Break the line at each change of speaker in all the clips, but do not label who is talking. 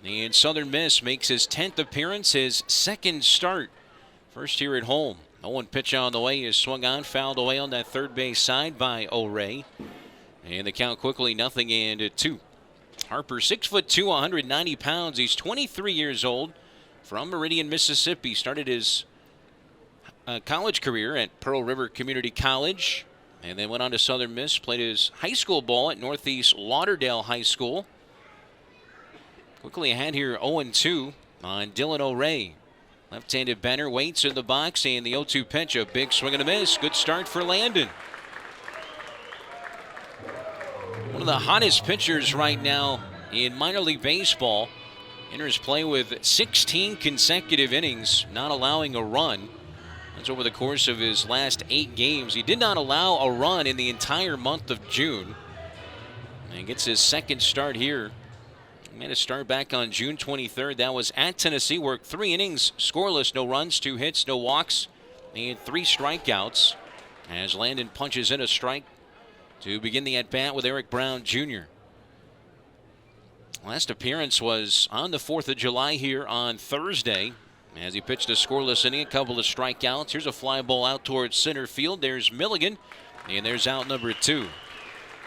And Southern Miss makes his 10th appearance, his second start. First here at home. 0-1 pitch on the way is swung on, fouled away on that third base side by O'Ray. And the count quickly 0-2. Harper, 6'2", 190 pounds. He's 23 years old, from Meridian, Mississippi. Started his college career at Pearl River Community College, and then went on to Southern Miss. Played his high school ball at Northeast Lauderdale High School. Quickly ahead here, 0-2 on Dylan O'Ray. Left-handed batter waits in the box, and the 0-2 pitch, a big swing and a miss. Good start for Landon. One of the hottest pitchers right now in minor league baseball. Enters play with 16 consecutive innings, not allowing a run. That's over the course of his last 8 games. He did not allow a run in the entire month of June. And gets his second start here. He made a start back on June 23rd. That was at Tennessee. Worked 3 innings, scoreless, no runs, 2 hits, no walks, and 3 strikeouts. As Landon punches in a strike to begin the at-bat with Eric Brown Jr. Last appearance was on the 4th of July here on Thursday, as he pitched a scoreless inning, a couple of strikeouts. Here's a fly ball out towards center field. There's Milligan, and there's out number 2.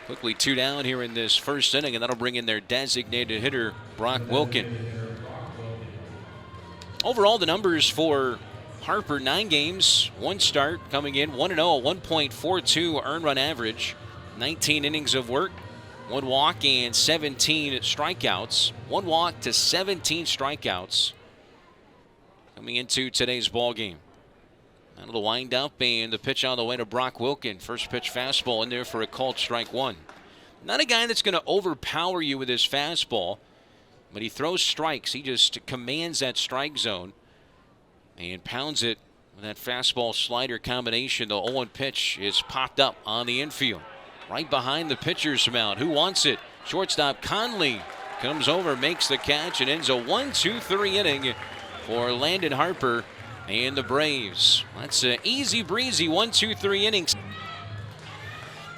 Quickly 2 down here in this first inning, and that'll bring in their designated hitter, Brock Wilkin. Overall, the numbers for Harper, 9 games, 1 start, coming in 1-0, 1.42 earned run average, 19 innings of work, 1 walk and 17 strikeouts. 1 walk to 17 strikeouts coming into today's ball game. That'll the wind up, and the pitch on the way to Brock Wilkin. First pitch fastball in there for a called strike 1. Not a guy that's going to overpower you with his fastball, but he throws strikes. He just commands that strike zone and pounds it with that fastball slider combination. The 0-1 pitch is popped up on the infield, right behind the pitcher's mound. Who wants it? Shortstop Conley comes over, makes the catch, and ends a 1-2-3 inning for Landon Harper and the Braves. That's an easy breezy 1-2-3 innings.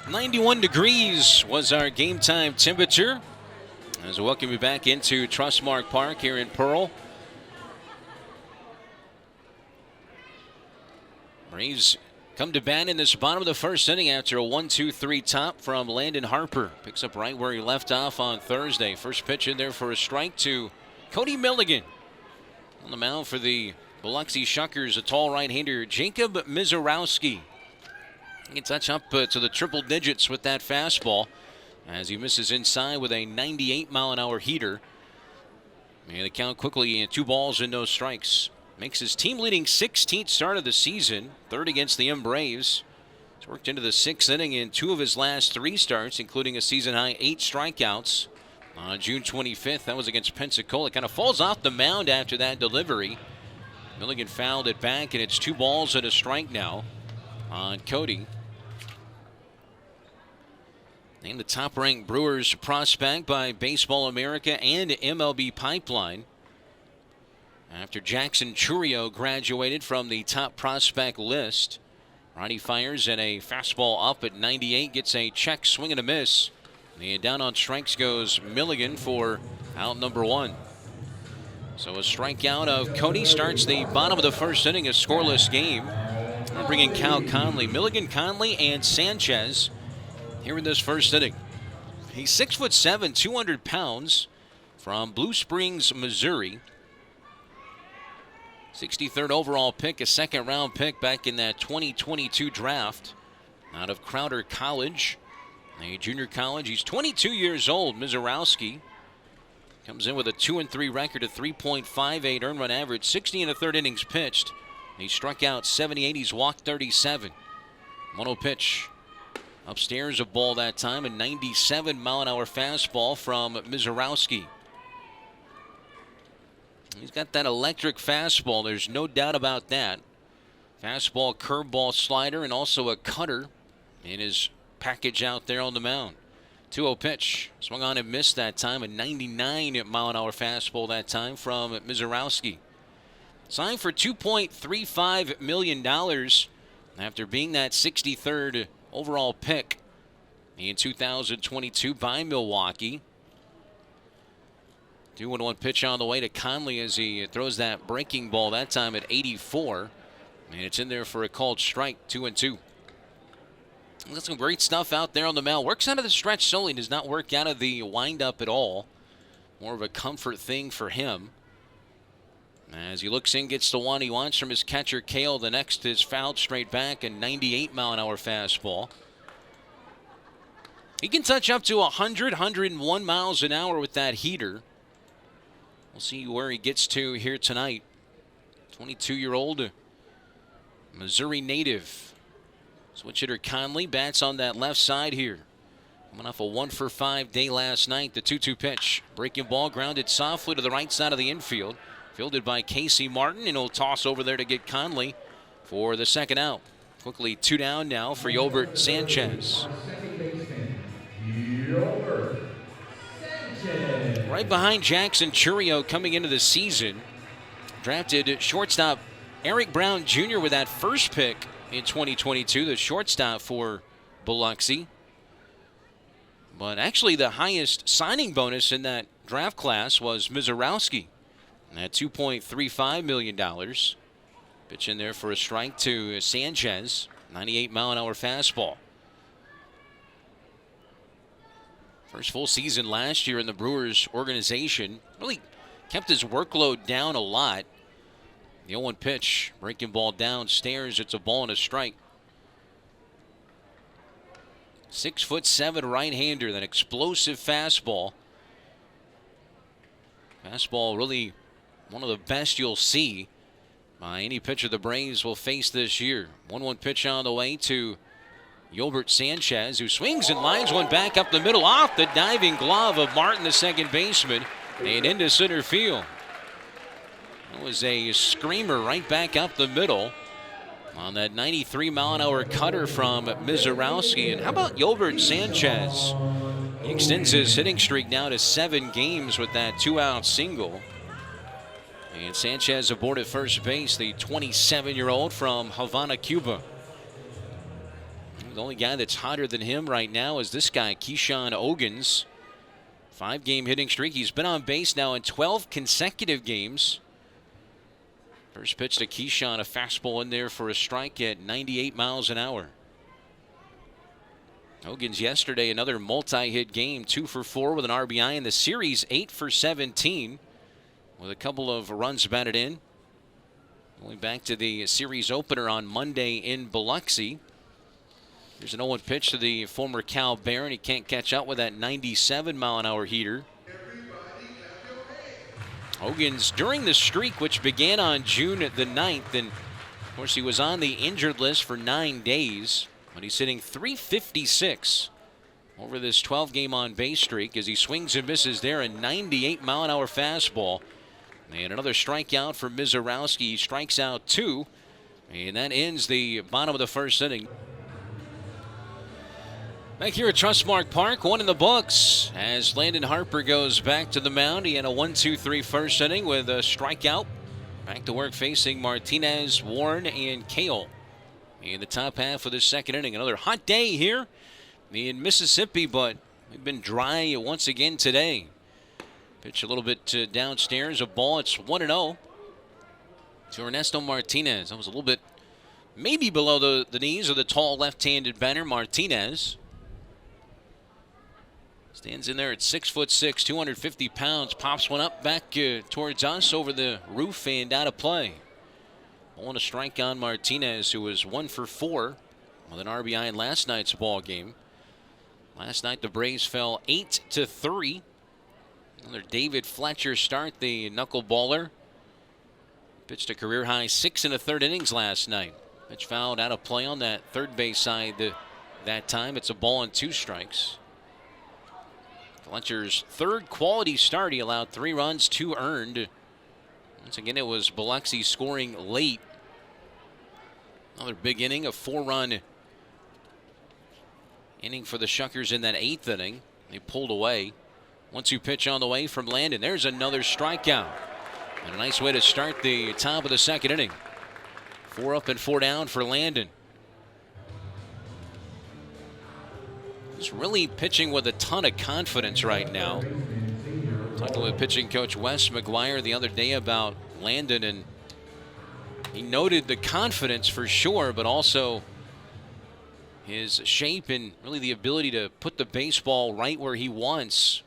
91 degrees was our game time temperature. As we welcome you back into Trustmark Park here in Pearl. Braves come to bat in this bottom of the first inning after a 1-2-3 top from Landon Harper. Picks up right where he left off on Thursday. First pitch in there for a strike to Cody Milligan. On the mound for the Biloxi Shuckers, a tall right-hander, Jacob Mizorowski. He can touch up to the triple digits with that fastball as he misses inside with a 98-mile-an-hour heater. And the count quickly, 2 balls and no strikes. Makes his team-leading 16th start of the season, 3rd against the Braves. He's worked into the 6th inning in 2 of his last 3 starts, including a season-high 8 strikeouts. On June 25th, that was against Pensacola. Kind of falls off the mound after that delivery. Milligan fouled it back, and it's 2 balls and a strike now on Cody. Named the top-ranked Brewers prospect by Baseball America and MLB Pipeline. After Jackson Churio graduated from the top prospect list. Roddy fires and a fastball up at 98, gets a check swing and a miss. And down on strikes goes Milligan for out number 1. So a strikeout of Cody starts the bottom of the first inning, a scoreless game. We'll bring in Cal Conley. Milligan, Conley, and Sanchez here in this first inning. He's 6'7", 200 pounds from Blue Springs, Missouri. 63rd overall pick, a 2nd-round pick back in that 2022 draft out of Crowder College, a junior college. He's 22 years old. Mizorowski comes in with a 2-3 record, a 3.58 earned run average, 60 1/3 innings pitched. He struck out 78. He's walked 37. 1-0 pitch. Upstairs a ball that time, a 97-mile-an-hour fastball from Mizorowski. He's got that electric fastball. There's no doubt about that. Fastball, curveball, slider, and also a cutter in his package out there on the mound. 2-0 pitch. Swung on and missed that time. A 99-mile-an-hour fastball that time from Mizorowski. Signed for $2.35 million after being that 63rd overall pick in 2022 by Milwaukee. 2-1 pitch on the way to Conley as he throws that breaking ball, that time at 84. And it's in there for a called strike, 2-2. Got some great stuff out there on the mound. Works out of the stretch solely, does not work out of the windup at all. More of a comfort thing for him. As he looks in, gets the one he wants from his catcher, Kale. The next is fouled straight back, a 98-mile-an-hour fastball. He can touch up to 100, 101 miles an hour with that heater. We'll see where he gets to here tonight. 22-year-old Missouri native. Switch hitter Conley bats on that left side here. Coming off a 1-for-5 day last night. The 2-2 pitch. Breaking ball grounded softly to the right side of the infield. Fielded by Casey Martin, and he'll toss over there to get Conley for the second out. Quickly 2 down now for Yolbert Sanchez. Right behind Jackson Churio coming into the season. Drafted shortstop Eric Brown Jr. with that first pick in 2022, the shortstop for Biloxi. But actually the highest signing bonus in that draft class was Mizorowski at $2.35 million. Pitch in there for a strike to Sanchez, 98-mile-an-hour fastball. First full season last year in the Brewers organization. Really kept his workload down a lot. The 0-1 pitch, breaking ball downstairs. It's a ball and a strike. 6'7" right-hander, that explosive fastball. Fastball really one of the best you'll see by any pitcher the Braves will face this year. 1-1 pitch on the way to Yolbert Sanchez, who swings and lines one back up the middle off the diving glove of Martin, the second baseman, and into center field. That was a screamer right back up the middle on that 93-mile-an-hour cutter from Mizorowski. And how about Yolbert Sanchez? He extends his hitting streak now to 7 games with that 2-out single. And Sanchez aboard at first base, the 27-year-old from Havana, Cuba. The only guy that's hotter than him right now is this guy, Keyshawn Ogans. 5-game hitting streak. He's been on base now in 12 consecutive games. First pitch to Keyshawn, a fastball in there for a strike at 98 miles an hour. Ogans yesterday, another multi-hit game, 2 for 4 with an RBI in the series, 8 for 17 with a couple of runs batted in. Going back to the series opener on Monday in Biloxi. Here's an 0-1 pitch to the former Cal Bear, and he can't catch up with that 97-mile-an-hour heater. Ogans, during the streak, which began on June the 9th, and of course he was on the injured list for 9 days, but he's hitting .356 over this 12-game on-base streak as he swings and misses there, a 98-mile-an-hour fastball. And another strikeout for Mizorowski. He strikes out 2, and that ends the bottom of the first inning. Back here at Trustmark Park, 1 in the books as Landon Harper goes back to the mound. He had a 1-2-3 first inning with a strikeout. Back to work facing Martinez, Warren, and Kale in the top half of the second inning. Another hot day here in Mississippi, but we've been dry once again today. Pitch a little bit downstairs, a ball. It's 1-0 to Ernesto Martinez. That was a little bit maybe below the knees of the tall left-handed batter, Martinez. Stands in there at 6'6", 250 pounds. Pops one up back towards us over the roof and out of play. On a strike on Martinez, who was 1 for 4 with an RBI in last night's ball game. Last night the Braves fell 8-3. Another David Fletcher start, the knuckleballer. Pitched a career high 6 1/3 innings last night. Pitch fouled out of play on that third base side that time. It's a ball and 2 strikes. Fletcher's third quality start. He allowed 3 runs, 2 earned. Once again, it was Biloxi scoring late. Another big inning, a 4-run inning for the Shuckers in that 8th inning. They pulled away. 1-2 pitch on the way from Landon. There's another strikeout. And a nice way to start the top of the second inning. 4 up and 4 down for Landon. He's really pitching with a ton of confidence right now. Talking with pitching coach Wes McGuire the other day about Landon, and he noted the confidence for sure, but also his shape and really the ability to put the baseball right where he wants.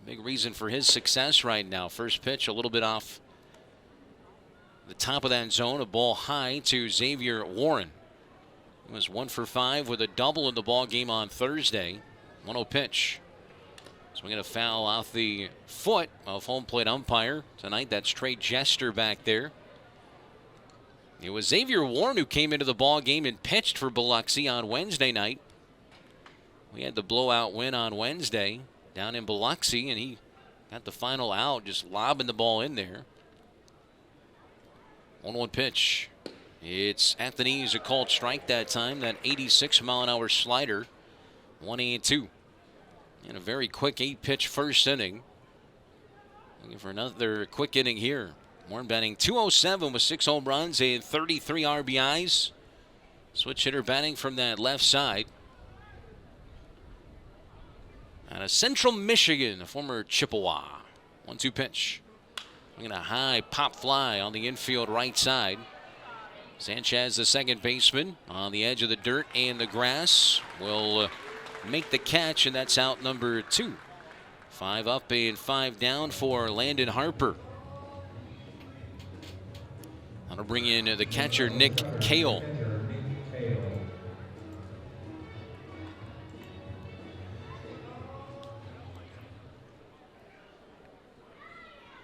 Big reason for his success right now. First pitch a little bit off the top of that zone, a ball high to Xavier Warren. He was 1 for 5 with a double in the ball game on Thursday. 1-0 pitch. Swinging a foul off the foot of home plate umpire tonight. That's Trey Jester back there. It was Xavier Warren who came into the ball game and pitched for Biloxi on Wednesday night. We had the blowout win on Wednesday down in Biloxi, and he got the final out, just lobbing the ball in there. 1-1 pitch. It's at the knees, a called strike that time. That 86-mile-an-hour slider. 1-2. And a very quick 8-pitch first inning. Looking for another quick inning here. Warren batting .207 with 6 home runs and 33 RBIs. Switch hitter batting from that left side. Out of Central Michigan, a former Chippewa. 1-2 pitch. Looking at a high pop fly on the infield right side. Sanchez, the second baseman, on the edge of the dirt and the grass, will make the catch, and that's out number 2. 5 up and 5 down for Landon Harper. That'll bring in the catcher, Nick Cale.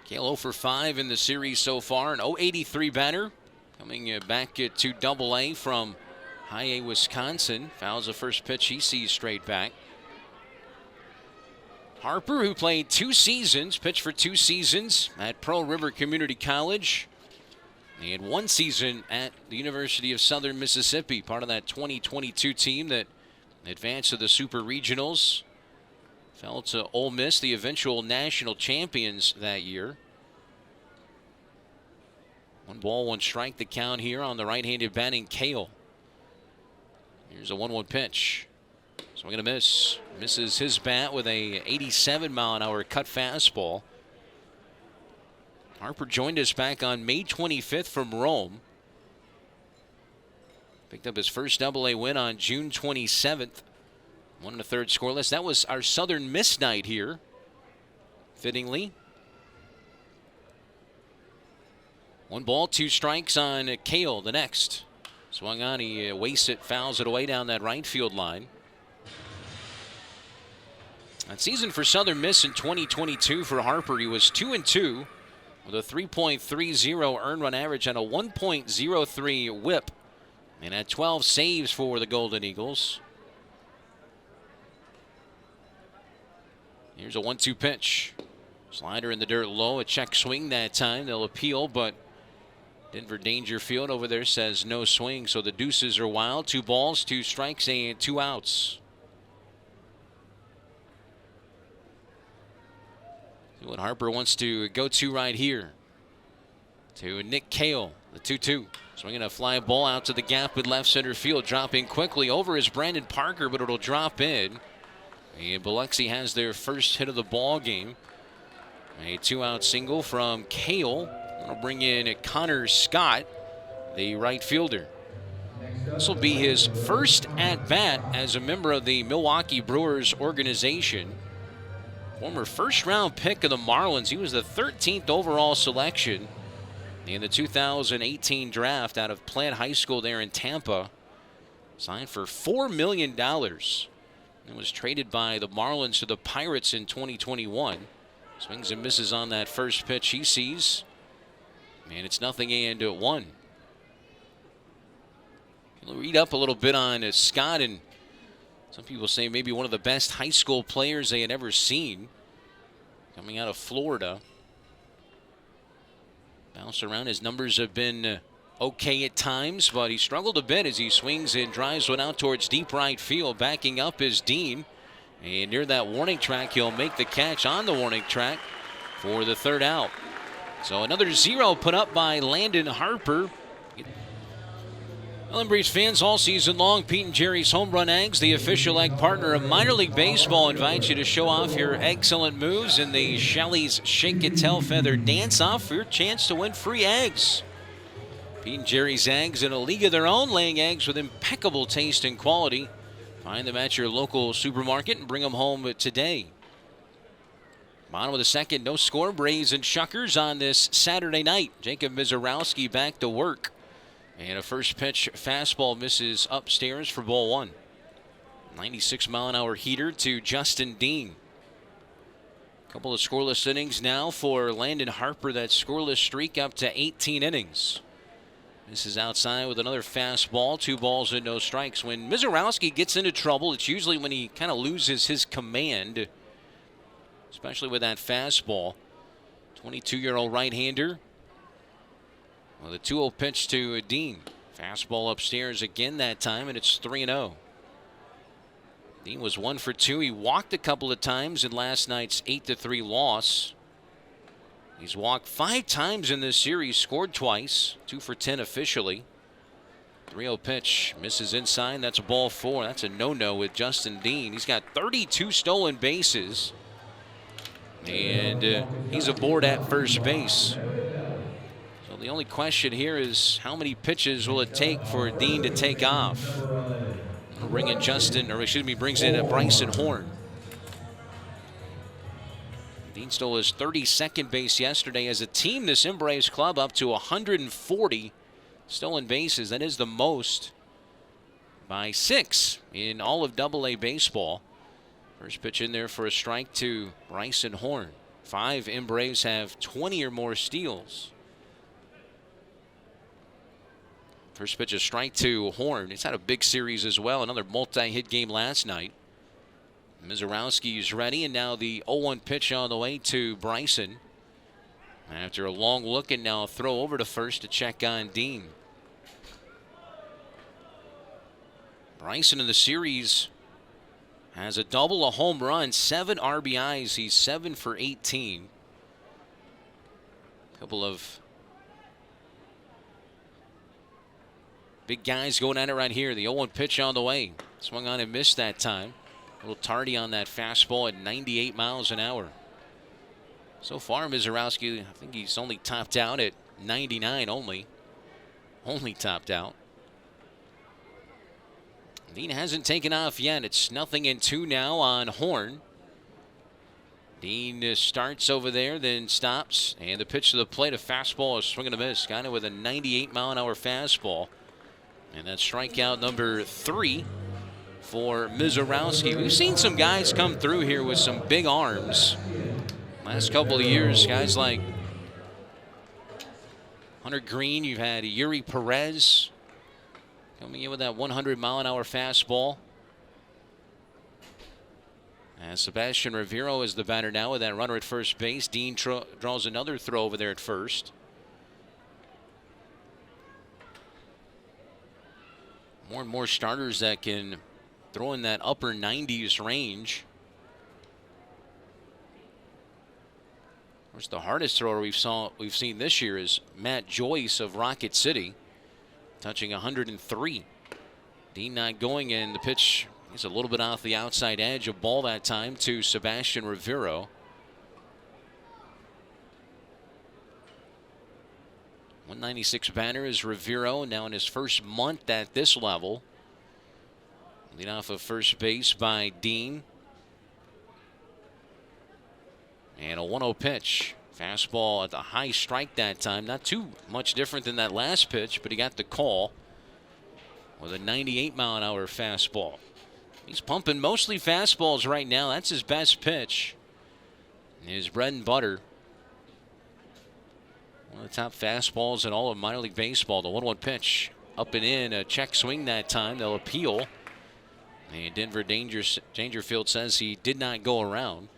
Cale 0 for 5 in the series so far, an .083 batter. Coming back to Double-A from High A, Wisconsin. Fouls the first pitch he sees straight back. Harper, who played 2 seasons, pitched for 2 seasons at Pearl River Community College. He had 1 season at the University of Southern Mississippi, part of that 2022 team that advanced to the Super Regionals. Fell to Ole Miss, the eventual national champions that year. 1 ball, 1 strike, the count here on the right-handed batting Cale. Here's a 1-1 pitch. Swing and a miss. Misses his bat with a 87-mile-an-hour cut fastball. Harper joined us back on May 25th from Rome. Picked up his first Double-A win on June 27th. 1 1/3 scoreless. That was our Southern Miss night here, fittingly. 1 ball, 2 strikes on Cale. The next. Swung on, he wastes it, fouls it away down that right field line. That season for Southern Miss in 2022 for Harper, he was 2-2 with a 3.30 earned run average and a 1.03 whip, and had 12 saves for the Golden Eagles. Here's a 1-2 pitch. Slider in the dirt low, a check swing that time. They'll appeal, but Denver Dangerfield over there says no swing, so the deuces are wild. 2 balls, 2 strikes, and 2 outs. See what Harper wants to go to right here. To Nick Cale, the 2-2. Swinging a fly ball out to the gap with left center field. Dropping quickly over is Brandon Parker, but it'll drop in. And Biloxi has their first hit of the ball game. A 2-out single from Cale. That'll bring in Connor Scott, the right fielder. This will be his first at-bat as a member of the Milwaukee Brewers organization. Former first-round pick of the Marlins. He was the 13th overall selection in the 2018 draft out of Plant High School there in Tampa. Signed for $4 million. It was traded by the Marlins to the Pirates in 2021. Swings and misses on that first pitch he sees. And it's 0-1. We'll read up a little bit on Scott, and some people say maybe one of the best high school players they had ever seen. Coming out of Florida. Bounced around. His numbers have been okay at times, but he struggled a bit as he swings and drives one out towards deep right field. Backing up is Dean. And near that warning track, he'll make the catch on the warning track for the 3rd out. So another 0 put up by Landon Harper. Well, and Breeze fans all season long, Pete and Jerry's Home Run Eggs, the official egg partner of minor league baseball, invites you to show off your excellent moves in the Shelley's Shake It Tail Feather Dance-Off for your chance to win free eggs. Pete and Jerry's Eggs, in a league of their own, laying eggs with impeccable taste and quality. Find them at your local supermarket and bring them home today. Bottom of the second, no score. Braves and Shuckers on this Saturday night. Jacob Mizorowski back to work. And a first pitch fastball misses upstairs for ball one. 96-mile-an-hour heater to Justin Dean. Couple of scoreless innings now for Landon Harper. That scoreless streak up to 18 innings. This is outside with another fastball. 2 balls and no strikes. When Mizorowski gets into trouble, it's usually when he kind of loses his command, especially with that fastball. 22-year-old right-hander. Well, the 2-0 pitch to Dean. Fastball upstairs again that time, and it's 3-0. Dean was 1 for 2. He walked a couple of times in last night's 8-3 loss. He's walked 5 times in this series, scored twice, 2 for 10 officially. 3-0 pitch misses inside. That's a ball 4. That's a no-no with Justin Dean. He's got 32 stolen bases, and he's aboard at first base. The only question here is how many pitches will it take for Dean to take off? Bring in brings in Bryson Horn. Dean stole his 32nd base yesterday. As a team, this Embrace club up to 140 stolen bases. That is the most by 6 in all of AA baseball. First pitch in there for a strike to Bryson Horn. 5 Embrace have 20 or more steals. First pitch, a strike to Horn. He's had a big series as well. Another multi-hit game last night. Mizorowski is ready, and now the 0-1 pitch on the way to Bryson. After a long look, and now a throw over to first to check on Dean. Bryson in the series has a double, a home run, 7 RBIs. He's 7 for 18. Couple of big guys going at it right here. The 0-1 pitch on the way. Swung on and missed that time. A little tardy on that fastball at 98 miles an hour. So far, Mizorowski, I think he's only topped out at 99 only. Only topped out. Dean hasn't taken off yet. It's 0-2 now on Horn. Dean starts over there, then stops. And the pitch to the plate, a fastball, a swing and a miss. Got it with a 98-mile-an-hour fastball. And that's strikeout number 3 for Mizorowski. We've seen some guys come through here with some big arms. Last couple of years, guys like Hunter Green, you've had Yuri Perez coming in with that 100-mile-an-hour fastball. And Sebastian Rivero is the batter now with that runner at first base. Dean draws another throw over there at first. More and more starters that can throw in that upper 90s range. Of course, the hardest thrower we've seen this year is Matt Joyce of Rocket City, touching 103. Dean not going, and the pitch is a little bit off the outside edge. A ball that time to Sebastian Rivero. 196 batter is Rivero, now in his first month at this level. Lead off of first base by Dean. And a 1-0 pitch. Fastball at the high strike that time. Not too much different than that last pitch, but he got the call with a 98-mile-an-hour fastball. He's pumping mostly fastballs right now. That's his best pitch. His bread and butter. One of the top fastballs in all of minor league baseball. The 1-1 pitch up and in. A check swing that time. They'll appeal. And Denver Dangerfield says he did not go around.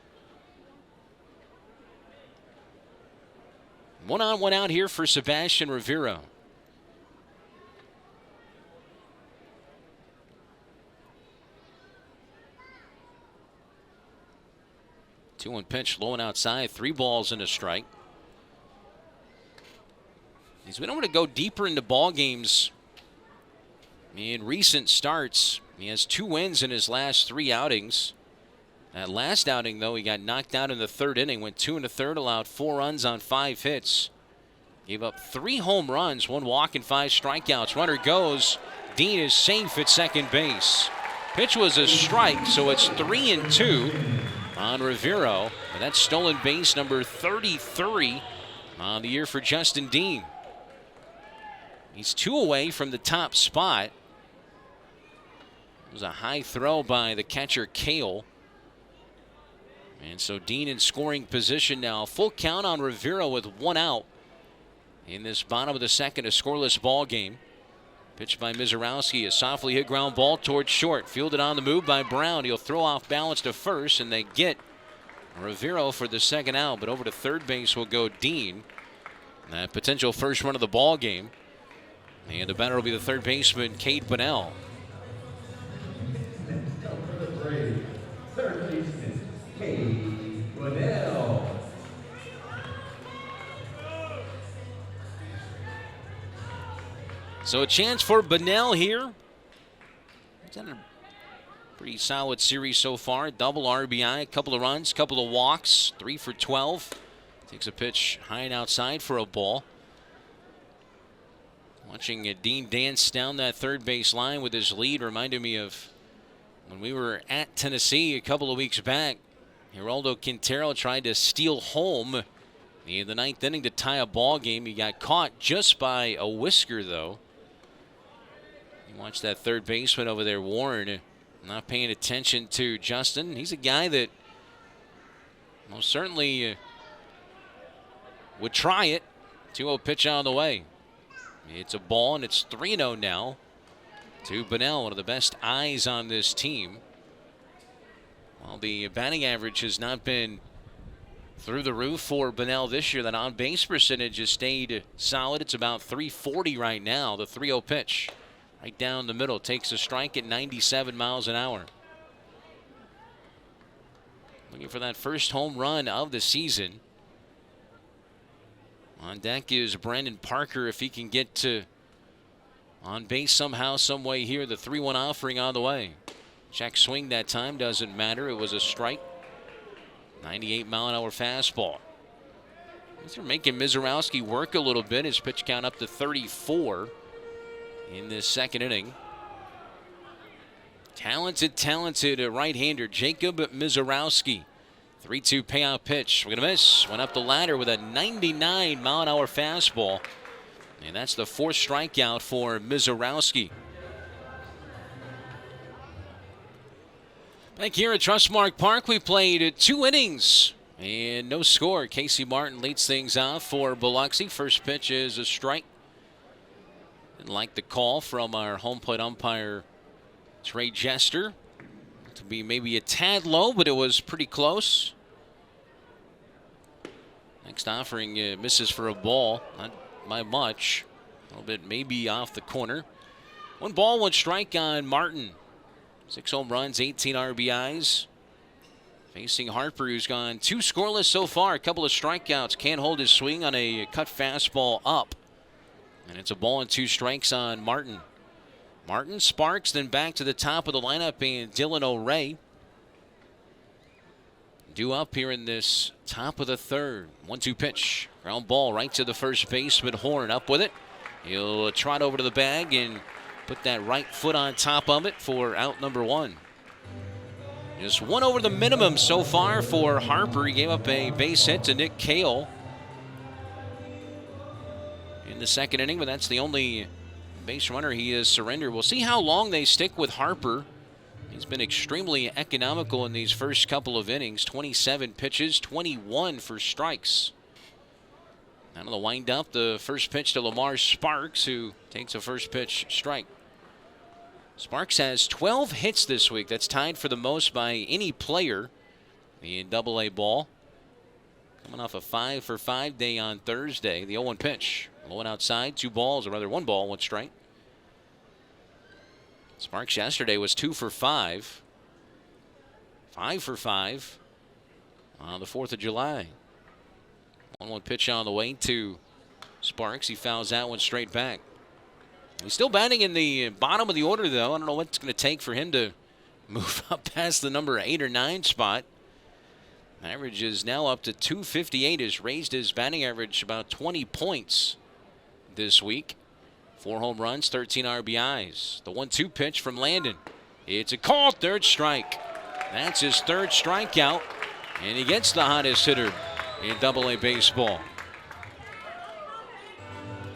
1 on, 1 out here for Sebastian Rivero. Two one pitch, low and outside. 3 balls and a strike. We don't want to go deeper into ball games In recent starts, he has 2 wins in his last 3 outings. That last outing, though, he got knocked out in the 3rd inning, went 2 1/3, allowed 4 runs on 5 hits. Gave up 3 home runs, 1 walk, and 5 strikeouts. Runner goes. Dean is safe at second base. Pitch was a strike, so it's 3-2 on Rivero. And that's stolen base number 33 on the year for Justin Dean. He's 2 away from the top spot. It was a high throw by the catcher, Cale. And so Dean in scoring position now. Full count on Rivero with 1 out in this bottom of the 2nd, a scoreless ball game. Pitched by Mizorowski, a softly hit ground ball towards short. Fielded on the move by Brown. He'll throw off balance to first, and they get Rivero for the 2nd out. But over to third base will go Dean. That potential first run of the ball game. And the batter will be the third baseman, Cade Bunnell.
Third baseman, Cade Bunnell.
So a chance for Bunnell here. He's had a pretty solid series so far. Double RBI, a couple of runs, couple of walks, 3 for 12. Takes a pitch high and outside for a ball. Watching Dean dance down that third base line with his lead reminded me of when we were at Tennessee a couple of weeks back. Geraldo Quintero tried to steal home in the 9th inning to tie a ball game. He got caught just by a whisker, though. You watch that third baseman over there, Warren, not paying attention to Justin. He's a guy that most certainly would try it. 2-0 pitch on the way. It's a ball, and it's 3-0 now to Bunnell, one of the best eyes on this team. Well, the batting average has not been through the roof for Bunnell this year. That on-base percentage has stayed solid. It's about .340 right now. The 3-0 pitch right down the middle takes a strike at 97 miles an hour. Looking for that first home run of the season. On deck is Brandon Parker if he can get to on base somehow, some way here. The 3-1 offering on the way. Check swing that time, doesn't matter. It was a strike. 98-mile-an-hour fastball. They're making Mizorowski work a little bit. His pitch count up to 34 in this 2nd inning. Talented right-hander Jacob Mizorowski. 3-2 payout pitch. We're going to miss. Went up the ladder with a 99-mile-an-hour fastball. And that's the 4th strikeout for Mizorowski. Back here at Trustmark Park, we played 2 innings and no score. Casey Martin leads things off for Biloxi. First pitch is a strike. Didn't like the call from our home plate umpire, Trey Jester. To be maybe a tad low, but it was pretty close. Next offering misses for a ball, not by much. A little bit maybe off the corner. 1 ball, 1 strike on Martin. 6 home runs, 18 RBIs. Facing Harper, who's gone 2 scoreless so far. A couple of strikeouts. Can't hold his swing on a cut fastball up. And it's a ball and 2 strikes on Martin. Martin, Sparks, then back to the top of the lineup, and Dylan O'Ray. Due up here in this top of the 3rd. 1-2 pitch. Ground ball right to the first baseman, Horn. Up with it. He'll trot over to the bag and put that right foot on top of it for out number 1. Just 1 over the minimum so far for Harper. He gave up a base hit to Nick Cale in the 2nd inning, but that's the only base runner he has surrendered. We'll see how long they stick with Harper. He's been extremely economical in these first couple of innings. 27 pitches, 21 for strikes. Now to the wind-up, the first pitch to Lamar Sparks, who takes a first pitch strike. Sparks has 12 hits this week. That's tied for the most by any player in Double-A ball. Coming off a 5-for-5 day on Thursday. The 0-1 pitch. Low and outside, 2 balls, or rather 1 ball, 1 strike. Sparks yesterday was 2 for 5. 5 for 5 on the 4th of July. 1-1 pitch on the way to Sparks. He fouls that one straight back. He's still batting in the bottom of the order, though. I don't know what it's going to take for him to move up past the number 8 or 9 spot. Average is now up to 258. Has raised his batting average about 20 points this week. 4 home runs, 13 RBIs. The 1-2 pitch from Landon. It's a call, third strike. That's his third strikeout, and he gets the hottest hitter in Double-A baseball.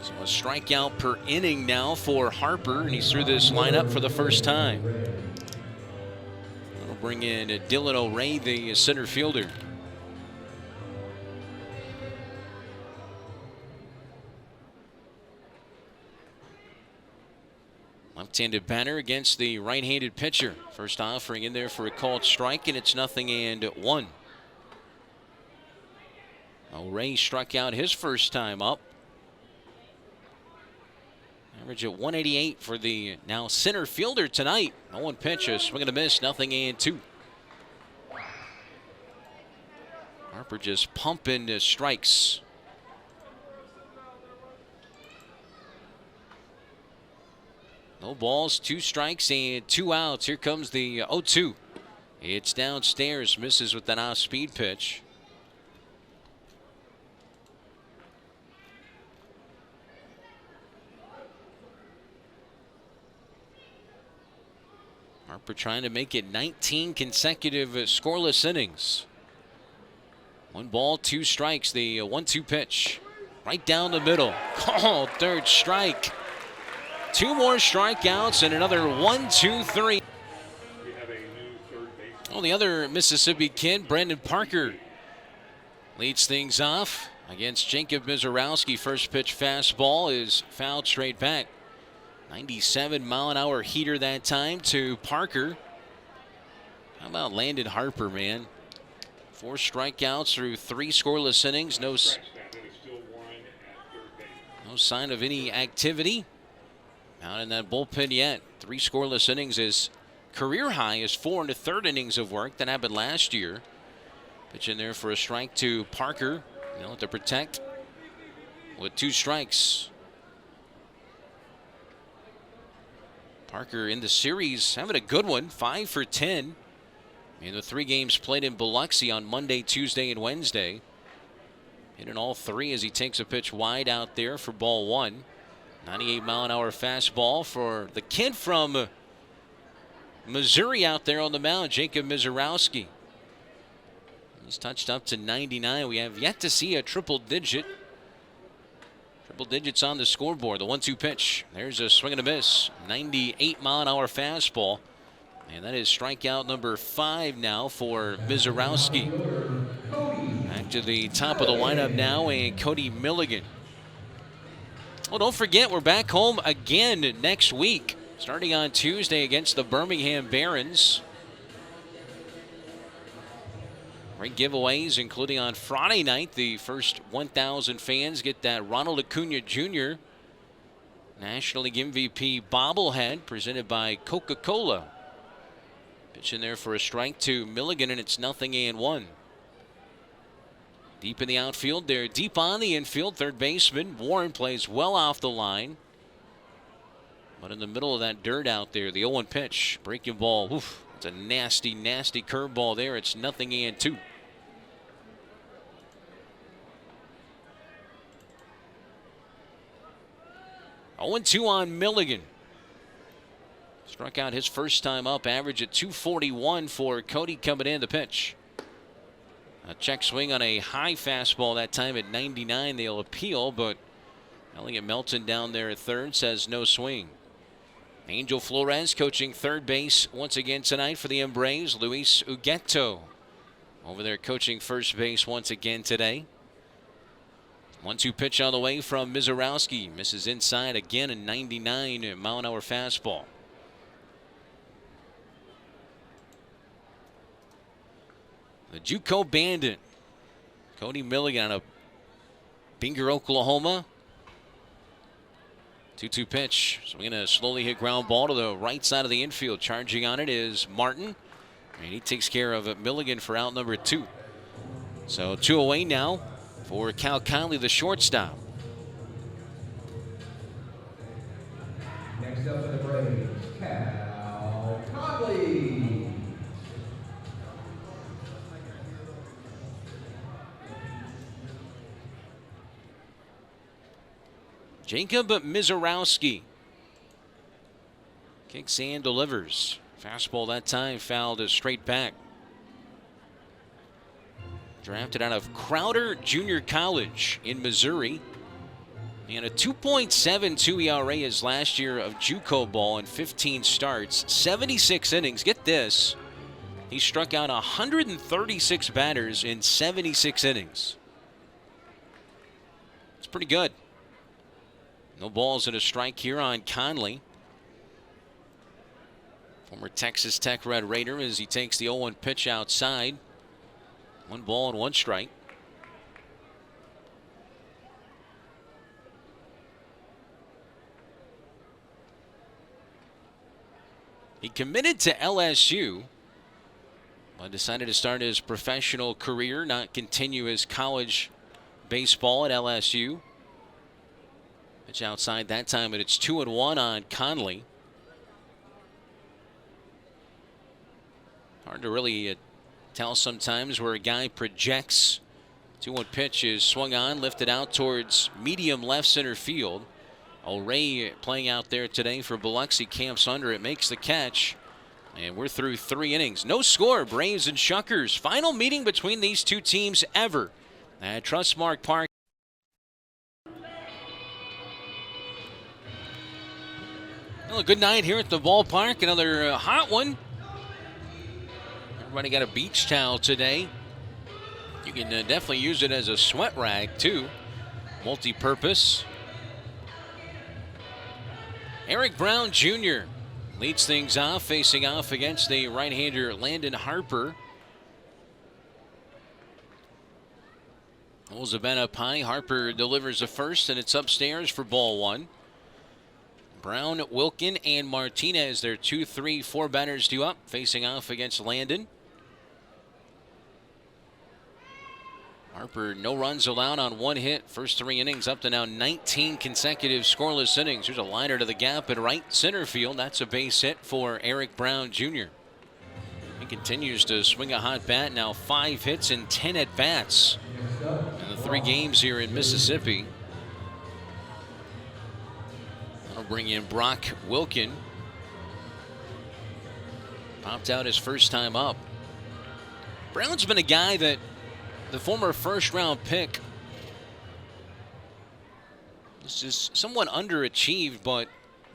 So a strikeout per inning now for Harper, and he's through this lineup for the first time. We'll bring in Dylan O'Ray, the center fielder. Left-handed batter against the right-handed pitcher. First offering in there for a called strike, and it's 0-1. O'Ray struck out his first time up. Average at 188 for the now center fielder tonight. 0-1 pitch, a swing and a miss, 0-2. Harper just pumping strikes. No balls, 2 strikes, and 2 outs. Here comes the 0-2. It's downstairs, misses with that off-speed pitch. Harper trying to make it 19 consecutive scoreless innings. 1 ball, 2 strikes. The 1-2 pitch. Right down the middle. Oh, third strike. 2 more strikeouts and another 1-2-3. Oh, the other Mississippi kid, Brandon Parker, leads things off against Jacob Mizorowski. First pitch fastball is fouled straight back. 97-mile-an-hour heater that time to Parker. How about Landon Harper, man? 4 strikeouts through 3 scoreless innings. No sign of any activity out in that bullpen yet. 3 scoreless innings. His career high is 4 1/3 innings of work. That happened last year. Pitch in there for a strike to Parker. To protect with 2 strikes. Parker in the series having a good one, 5 for 10 in the 3 games played in Biloxi on Monday, Tuesday, and Wednesday. Hitting all 3 as he takes a pitch wide out there for ball 1. 98-mile-an-hour fastball for the kid from Missouri out there on the mound, Jacob Mizorowski. He's touched up to 99. We have yet to see a triple digits on the scoreboard. The 1-2 pitch. There's a swing and a miss. 98-mile-an-hour fastball. And that is strikeout number 5 now for Mizorowski. Back to the top of the lineup now, and Cody Milligan. Well, don't forget, we're back home again next week, starting on Tuesday against the Birmingham Barons. Great giveaways, including on Friday night. The first 1,000 fans get that Ronald Acuna Jr. National League MVP bobblehead presented by Coca-Cola. Pitch in there for a strike to Milligan, and it's 0-1. Deep in the outfield there, deep on the infield, third baseman Warren plays well off the line. But in the middle of that dirt out there, the 0-1 pitch, breaking ball. Oof, it's a nasty, nasty curveball there. It's 0-2. Oh, 0-2 on Milligan. Struck out his first time up, average at 241 for Cody coming in the pitch. A check swing on a high fastball that time at 99. They'll appeal, but Elliot Melton down there at third says no swing. Angel Flores coaching third base once again tonight for the Embraes. Luis Ugueto over there coaching first base once again today. 1-2 pitch on the way from Mizorowski. Misses inside again, a 99-mile-an-hour fastball. The JUCO Bandit, Cody Milligan out of Binger, Oklahoma. 2-2 pitch. So we're going to slowly hit ground ball to the right side of the infield. Charging on it is Martin. And he takes care of Milligan for out number 2. So 2 away now for Cal Conley, the shortstop. Jacob Mizorowski kicks and delivers. Fastball that time fouled straight back. Drafted out of Crowder Junior College in Missouri. And a 2.72 ERA is last year of JUCO ball in 15 starts, 76 innings. Get this. He struck out 136 batters in 76 innings. It's pretty good. No balls and a strike here on Conley. Former Texas Tech Red Raider as he takes the 0-1 pitch outside. 1 ball and 1 strike. He committed to LSU, but decided to start his professional career, not continue his college baseball at LSU. Pitch outside that time, and it's 2-1 on Conley. Hard to really tell sometimes where a guy projects. 2-1 pitch is swung on, lifted out towards medium left center field. O'Ray playing out there today for Biloxi, camps under it, makes the catch. And we're through 3 innings. No score, Braves and Shuckers. Final meeting between these two teams ever at Trustmark Park. Well, a good night here at the ballpark. Another hot one. Everybody got a beach towel today. You can definitely use it as a sweat rag, too. Multi-purpose. Eric Brown Jr. leads things off, facing off against the right-hander Landon Harper. Holds the bat up high. Harper delivers the first, and it's upstairs for ball 1. Brown, Wilkin, and Martinez, their 2, 3, 4 batters due up, facing off against Landon. Harper, no runs allowed on 1 hit. First 3 innings up to now 19 consecutive scoreless innings. There's a liner to the gap in right center field. That's a base hit for Eric Brown Jr. He continues to swing a hot bat. Now 5 hits and 10 at-bats in the 3 games here in Mississippi. That'll bring in Brock Wilkin. Popped out his first time up. Brown's been a guy that the former first-round pick, this is somewhat underachieved, but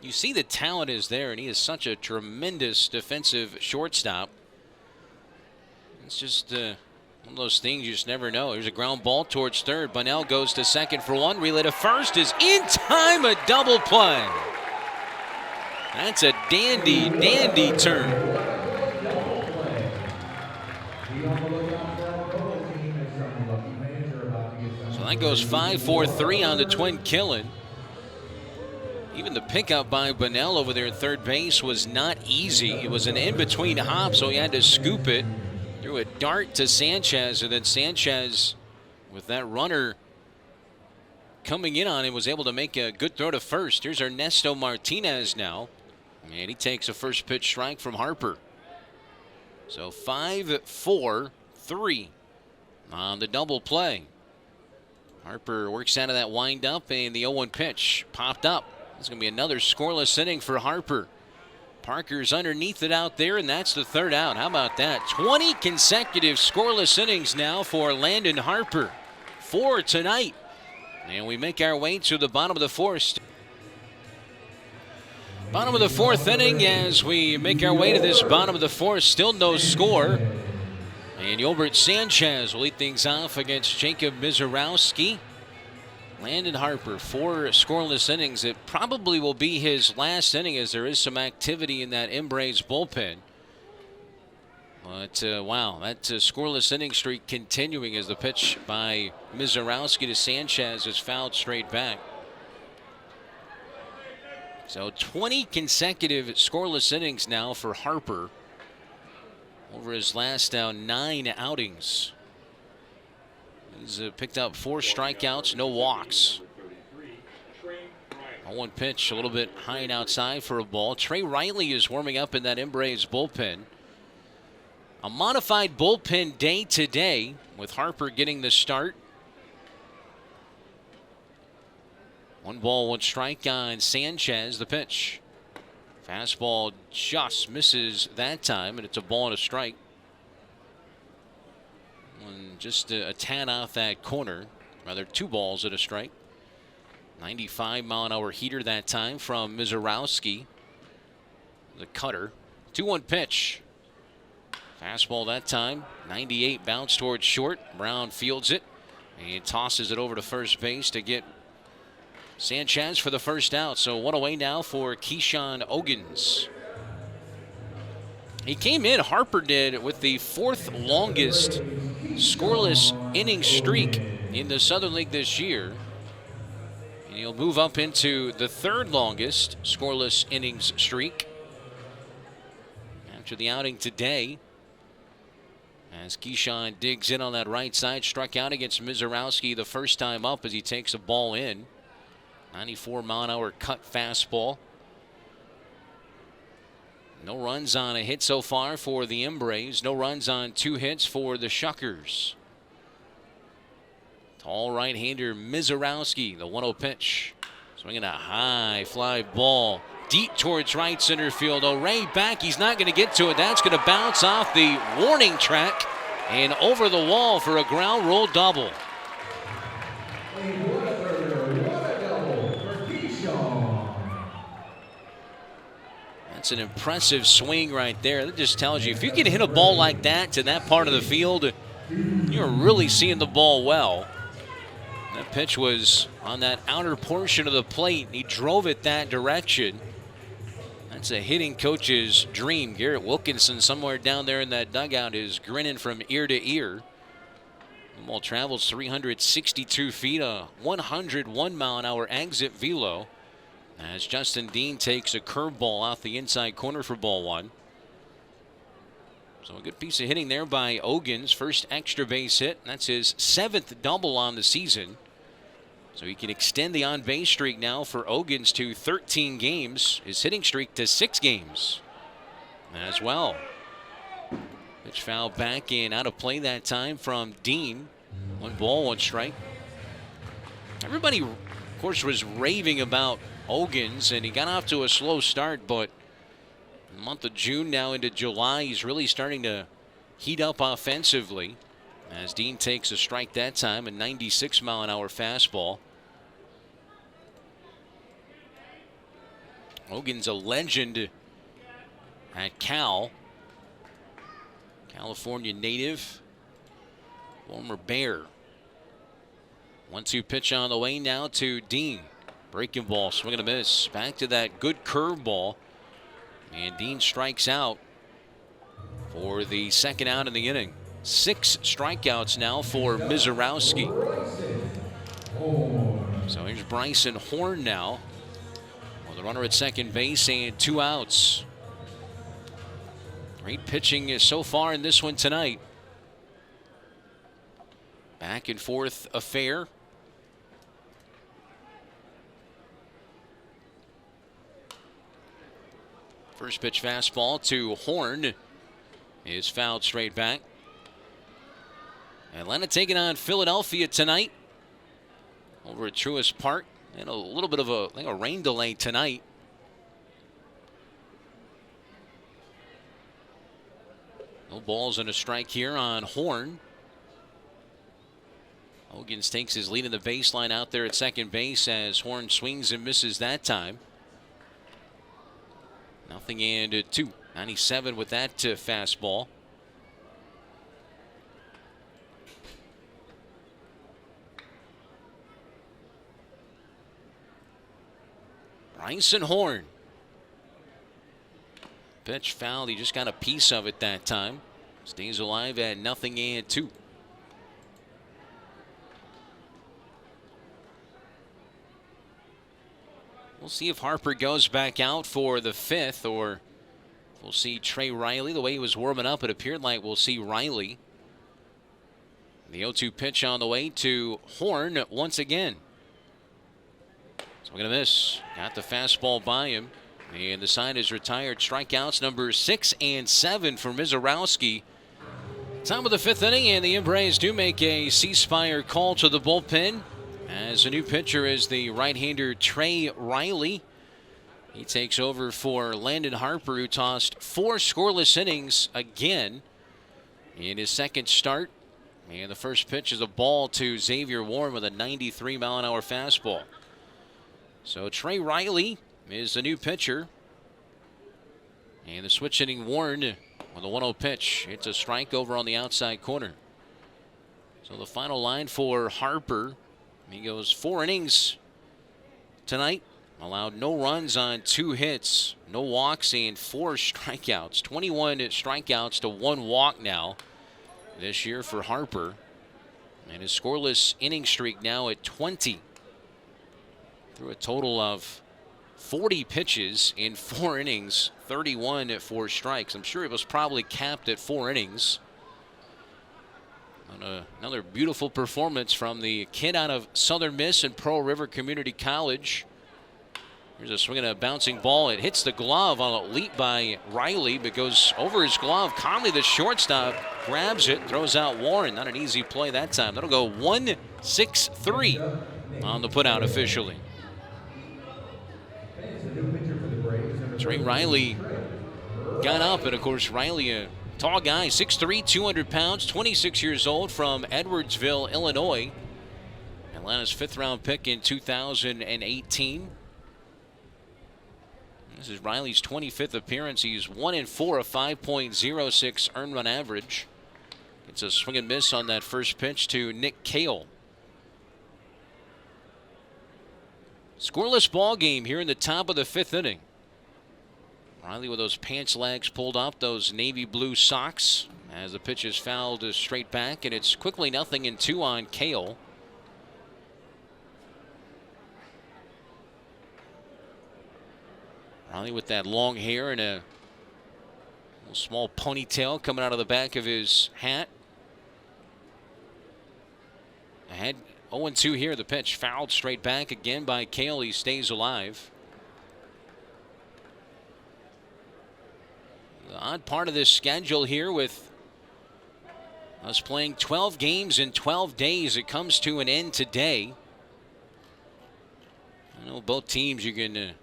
you see the talent is there, and he is such a tremendous defensive shortstop. It's just one of those things you just never know. Here's a ground ball towards third. Bunnell goes to second for 1. Relay to first is in time, a double play. That's a dandy, dandy turn. That goes 5-4-3 on the Twin Killen. Even the pickup by Bunnell over there at third base was not easy. It was an in-between hop, so he had to scoop it. Threw a dart to Sanchez, and then Sanchez, with that runner coming in on him, was able to make a good throw to first. Here's Ernesto Martinez now, and he takes a first pitch strike from Harper. So 5-4-3 on the double play. Harper works out of that windup, and the 0-1 pitch popped up. It's going to be another scoreless inning for Harper. Parker's underneath it out there, and that's the 3rd out. How about that? 20 consecutive scoreless innings now for Landon Harper. 4 tonight. And we make our way to the bottom of the 4th. Bottom of the 4th inning as we make our way to this bottom of the 4th. Still no score. And Yolbert Sanchez will lead things off against Jacob Mizorowski. Landon Harper, 4 scoreless innings. It probably will be his last inning as there is some activity in that Embrace bullpen. But, wow, that scoreless inning streak continuing as the pitch by Mizorowski to Sanchez is fouled straight back. So 20 consecutive scoreless innings now for Harper over his last 9 outings. He's picked up 4 strikeouts, no walks. 1 pitch, a little bit high and outside for a ball. Trey Riley is warming up in that Embrace bullpen. A modified bullpen day today with Harper getting the start. 1 ball, 1 strike on Sanchez. The pitch. Fastball just misses that time, and it's a ball and a strike. Just a tad off that corner. Rather, 2 balls and a strike. 95-mile-an-hour heater that time from Mizorowski. The cutter. 2-1 pitch. Fastball that time. 98 bounce towards short. Brown fields it and tosses it over to first base to get Sanchez for the first out. So 1 away now for Keyshawn Ogans. He came in, Harper did, with the 4th longest scoreless inning streak in the Southern League this year. And he'll move up into the 3rd longest scoreless innings streak after the outing today. As Keyshawn digs in on that right side, struck out against Mizorowski the first time up as he takes a ball in. 94-mile-an-hour cut fastball. No runs on a hit so far for the Embraes. No runs on 2 hits for the Shuckers. Tall right-hander Mizorowski, the 1-0 pitch. Swinging a high fly ball deep towards right center field. O'Ray back. He's not going to get to it. That's going to bounce off the warning track and over the wall for a ground roll double. That's an impressive swing right there. That just tells you if you can hit a ball like that to that part of the field, you're really seeing the ball well. That pitch was on that outer portion of the plate. He drove it that direction. That's a hitting coach's dream. Garrett Wilkinson somewhere down there in that dugout is grinning from ear to ear. The ball travels 362 feet, a 101-mile-an-hour exit velo, as Justin Dean takes a curveball off the inside corner for ball 1. So a good piece of hitting there by Ogans. First extra base hit. That's his 7th double on the season. So he can extend the on-base streak now for Ogans to 13 games. His hitting streak to 6 games as well. Pitch foul back and out of play that time from Dean. 1 ball, 1 strike. Everybody, of course, was raving about Ogans, and he got off to a slow start, but in the month of June now into July, he's really starting to heat up offensively as Dean takes a strike that time, a 96-mile-an-hour fastball. Ogans, a legend at Cal. California native, former Bear. 1-2 pitch on the way now to Dean. Breaking ball, swing and a miss. Back to that good curveball. And Dean strikes out for the 2nd out in the inning. 6 strikeouts now for Mizorowski. So here's Bryson Horn now. Well, the runner at second base and 2 outs. Great pitching so far in this one tonight. Back and forth affair. First pitch fastball to Horn is fouled straight back. Atlanta taking on Philadelphia tonight over at Truist Park. And a little bit of a rain delay tonight. No balls and a strike here on Horn. Ogans takes his lead in the baseline out there at second base as Horn swings and misses that time. 0-2. 97 with that fastball. Bryson Horn. Pitch fouled. He just got a piece of it that time. Stays alive at 0-2. We'll see if Harper goes back out for the 5th, or we'll see Trey Riley. The way he was warming up, it appeared like we'll see Riley. The 0-2 pitch on the way to Horn once again. So we're going to miss. Got the fastball by him. And the sign is retired. Strikeouts number 6 and 7 for Mizorowski. Top of the 5th inning, and the Embraes do make a ceasefire call to the bullpen. As a new pitcher is the right-hander Trey Riley. He takes over for Landon Harper, who tossed 4 scoreless innings again in his second start. And the first pitch is a ball to Xavier Warren with a 93-mile-an-hour fastball. So Trey Riley is the new pitcher. And the switch hitting Warren with a 1-0 pitch. It's a strike over on the outside corner. So the final line for Harper. He goes 4 innings tonight. Allowed no runs on 2 hits, no walks, and 4 strikeouts. 21 strikeouts to 1 walk now this year for Harper. And his scoreless inning streak now at 20. Through a total of 40 pitches in 4 innings, 31 at 4 strikes. I'm sure it was probably capped at 4 innings. Another beautiful performance from the kid out of Southern Miss and Pearl River Community College. Here's a swing and a bouncing ball. It hits the glove on a leap by Riley, but goes over his glove. Conley, the shortstop, grabs it, throws out Warren. Not an easy play that time. That'll go 1-6-3 on the putout officially. Trey Riley got up, and of course Riley, a tall guy, 6'3", 200 pounds, 26 years old, from Edwardsville, Illinois. Atlanta's 5th-round pick in 2018. This is Riley's 25th appearance. He's 1-4, a 5.06 earned run average. It's a swing and miss on that first pitch to Nick Cale. Scoreless ball game here in the top of the 5th inning. Riley with those pants legs pulled up, those navy blue socks, as the pitch is fouled straight back, and it's quickly 0-2 on Cale. Riley with that long hair and a little small ponytail coming out of the back of his hat. Ahead 0-2 here. The pitch fouled straight back again by Cale. He stays alive. The odd part of this schedule here with us playing 12 games in 12 days. It comes to an end today. I know both teams, you can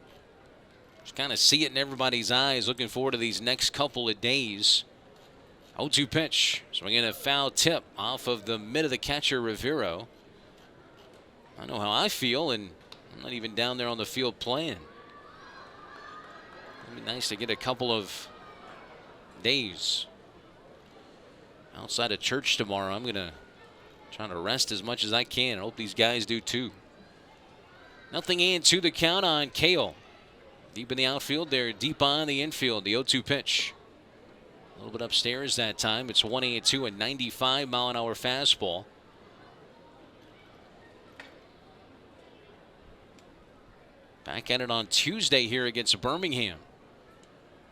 just kind of see it in everybody's eyes, looking forward to these next couple of days. 0-2 pitch. Swinging a foul tip off of the mid of the catcher, Rivero. I know how I feel, and I'm not even down there on the field playing. It'd be nice to get a couple of days outside of church tomorrow. I'm going to try to rest as much as I can. I hope these guys do too. 0-2 the count on Cale. Deep in the outfield there, deep on the infield. The 0-2 pitch. A little bit upstairs that time. It's 1-2, a 95-mile-an-hour fastball. Back at it on Tuesday here against Birmingham.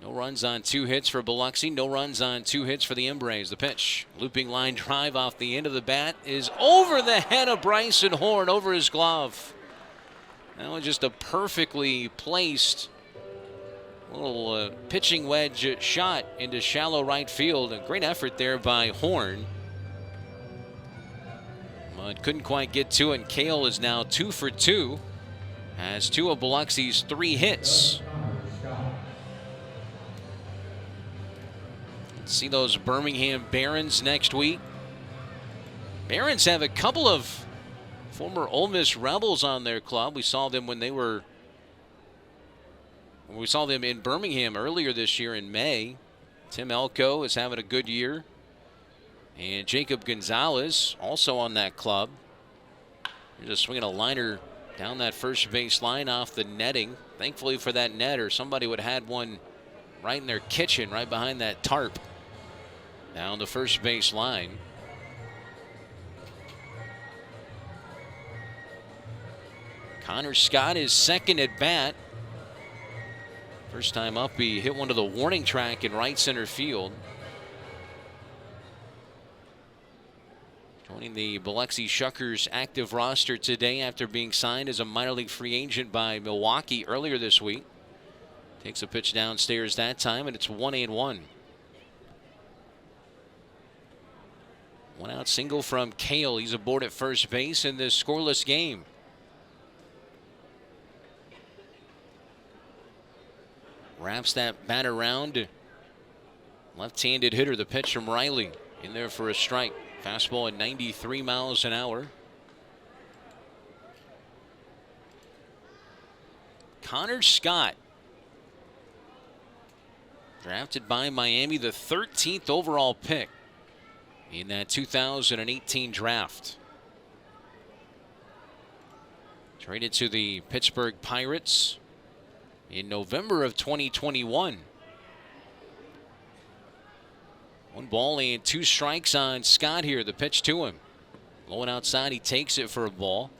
No runs on 2 hits for Biloxi. No runs on 2 hits for the Embrace. The pitch. Looping line drive off the end of the bat is over the head of Bryson Horn, over his glove. That was just a perfectly placed little pitching wedge shot into shallow right field. A great effort there by Horn. But couldn't quite get to it. And Cale is now 2 for 2. Has 2 of Biloxi's 3 hits. Let's see those Birmingham Barons next week. Barons have a couple of former Ole Miss Rebels on their club. We saw them we saw them in Birmingham earlier this year in May. Tim Elko is having a good year. And Jacob Gonzalez also on that club. He's just swinging a liner down that first base line off the netting. Thankfully for that net, or somebody would have had one right in their kitchen, right behind that tarp. Down the first base line. Connor Scott is second at bat. First time up, he hit one to the warning track in right center field. Joining the Biloxi Shuckers active roster today after being signed as a minor league free agent by Milwaukee earlier this week. Takes a pitch downstairs that time, and it's 1-1. One out single from Kale. He's aboard at first base in this scoreless game. Wraps that bat around. Left-handed hitter, the pitch from Riley. In there for a strike. Fastball at 93 miles an hour. Connor Scott. Drafted by Miami, the 13th overall pick in that 2018 draft. Traded to the Pittsburgh Pirates in November of 2021. 1 ball and 2 strikes on Scott here. The pitch to him. Blowing outside, he takes it for a ball.